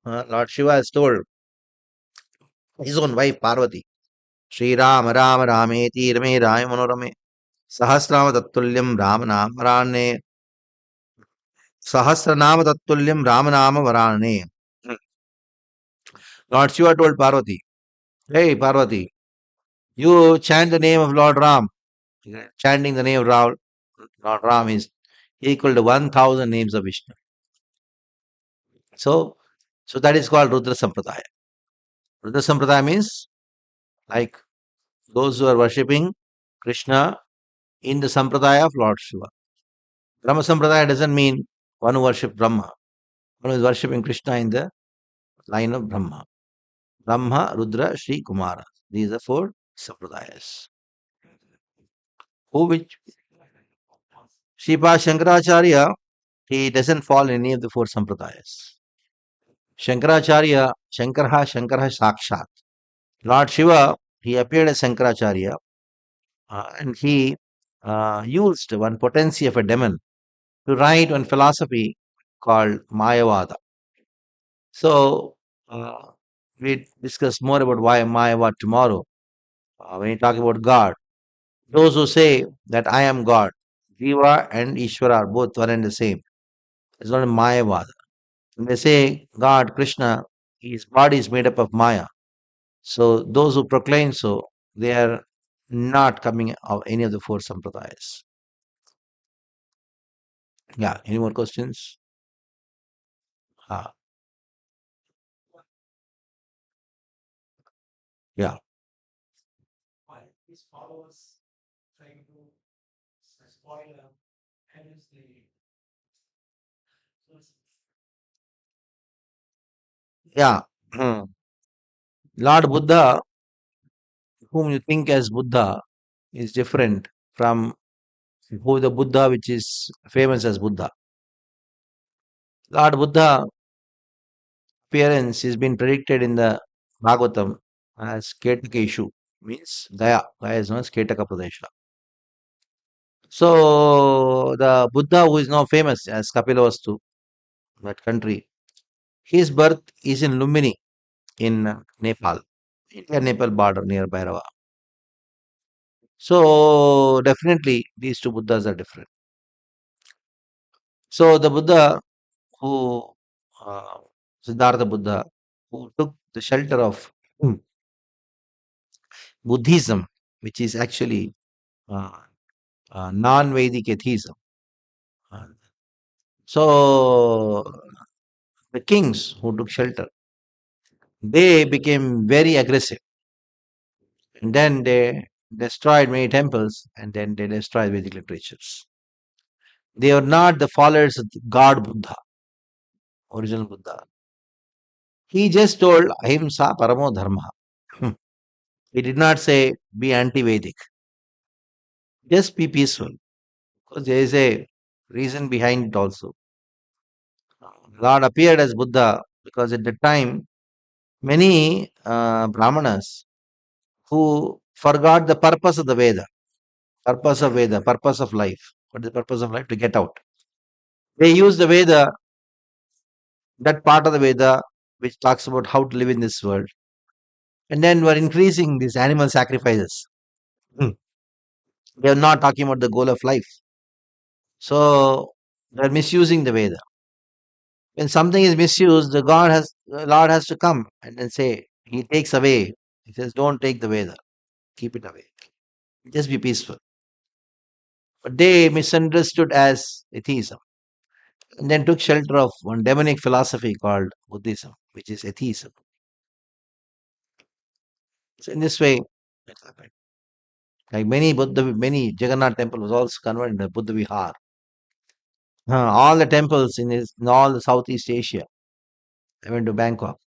Lord Shiva has told his own wife Parvati, Sri Ram Ram Rameti Rame Rame Manorame Sahasrama Tattulyam Ramanam Varane Sahasranama Tattulyam Ramanama Varane. Lord Shiva told Parvati, hey Parvati, you chant the name of Lord Ram. Chanting the name of Lord Ram is equal to 1000 names of Vishnu. So, so that is called Rudra Sampradaya. Rudra Sampradaya means like those who are worshipping Krishna in the Sampradaya of Lord Shiva. Brahma Sampradaya doesn't mean one who worships Brahma. One who is worshipping Krishna in the line of Brahma. Brahma, Rudra, Sri, Kumara. These are four Sampradayas. Who which Sripa Shankaracharya, he doesn't fall in any of the four Sampradayas. Shankaracharya, Shankara Sakshat. Lord Shiva, he appeared as Shankaracharya and he used one potency of a demon to write one philosophy called Mayavada. So, we discuss more about why Mayavad tomorrow. When you talk about God, those who say that I am God, Jiva and Ishvara are both one and the same. It's not a Mayavada. When they say God, Krishna, his body is made up of Maya. So those who proclaim so, they are not coming of any of the four sampradayas. Yeah. Any more questions? Ah, yeah. Yeah. Lord Buddha, whom you think as Buddha, is different from who the Buddha which is famous as Buddha. Lord Buddha appearance has been predicted in the Bhagavatam as Ketakeshu, means Gaya. Gaya is known as Ketaka Pradesha. So the Buddha who is now famous as Kapilavastu, that country, his birth is in Lumbini in Nepal, India Nepal border near Bhairava. So definitely these two Buddhas are different. So the Buddha who uh, Siddhartha Buddha who took the shelter of Buddhism, which is actually uh, non-Vedic atheism. Uh, So the kings who took shelter, they became very aggressive, and then they destroyed many temples, and then they destroyed Vedic literatures. They are not the followers of the God Buddha, original Buddha. He just told ahimsa paramo dharma. Hmm. He did not say be anti-Vedic. Just be peaceful, because there is a reason behind it also. God appeared as Buddha because at the time many Brahmanas who forgot the purpose of the Veda, purpose of Veda, purpose of life. What is the purpose of life? To get out. They use the Veda, that part of the Veda which talks about how to live in this world, and then we're increasing these animal sacrifices. Hmm. They're not talking about the goal of life. So they're misusing the Veda. When something is misused, the Lord has to come and then say, He takes away. He says, don't take the weather, keep it away. Just be peaceful. But they misunderstood as atheism and then took shelter of one demonic philosophy called Buddhism, which is atheism. So in this way, it happened. Like many Jagannath temple was also converted into Buddha Vihar. All the temples in all the Southeast Asia. I went to Bangkok.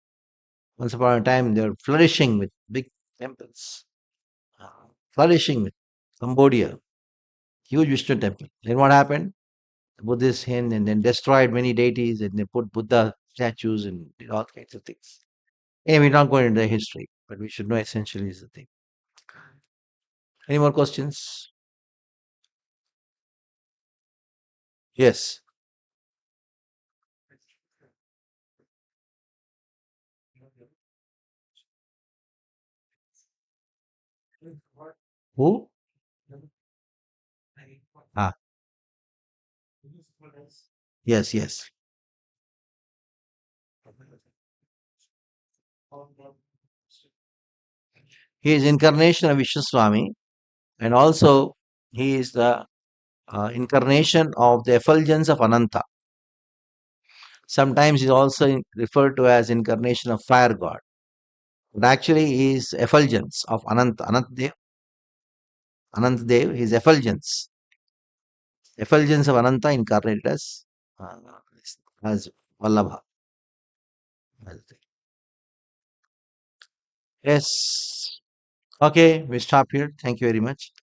Once upon a time, they were flourishing with big temples, uh, flourishing with Cambodia, huge Vishnu temple. Then what happened? The Buddhists came and then destroyed many deities and they put Buddha statues and did all kinds of things. Anyway, we're not going into the history, but we should know essentially is the thing. Any more questions? Yes. Who? Ah, yes, yes. He is incarnation of Vishnu Swami, and also he is the incarnation of the effulgence of Ananta. Sometimes he is also referred to as incarnation of fire god. But actually he is effulgence of Ananta. Anantadev, his effulgence. Effulgence of Ananta incarnated uh, as Vallabha. Yes. Okay, we stop here. Thank you very much.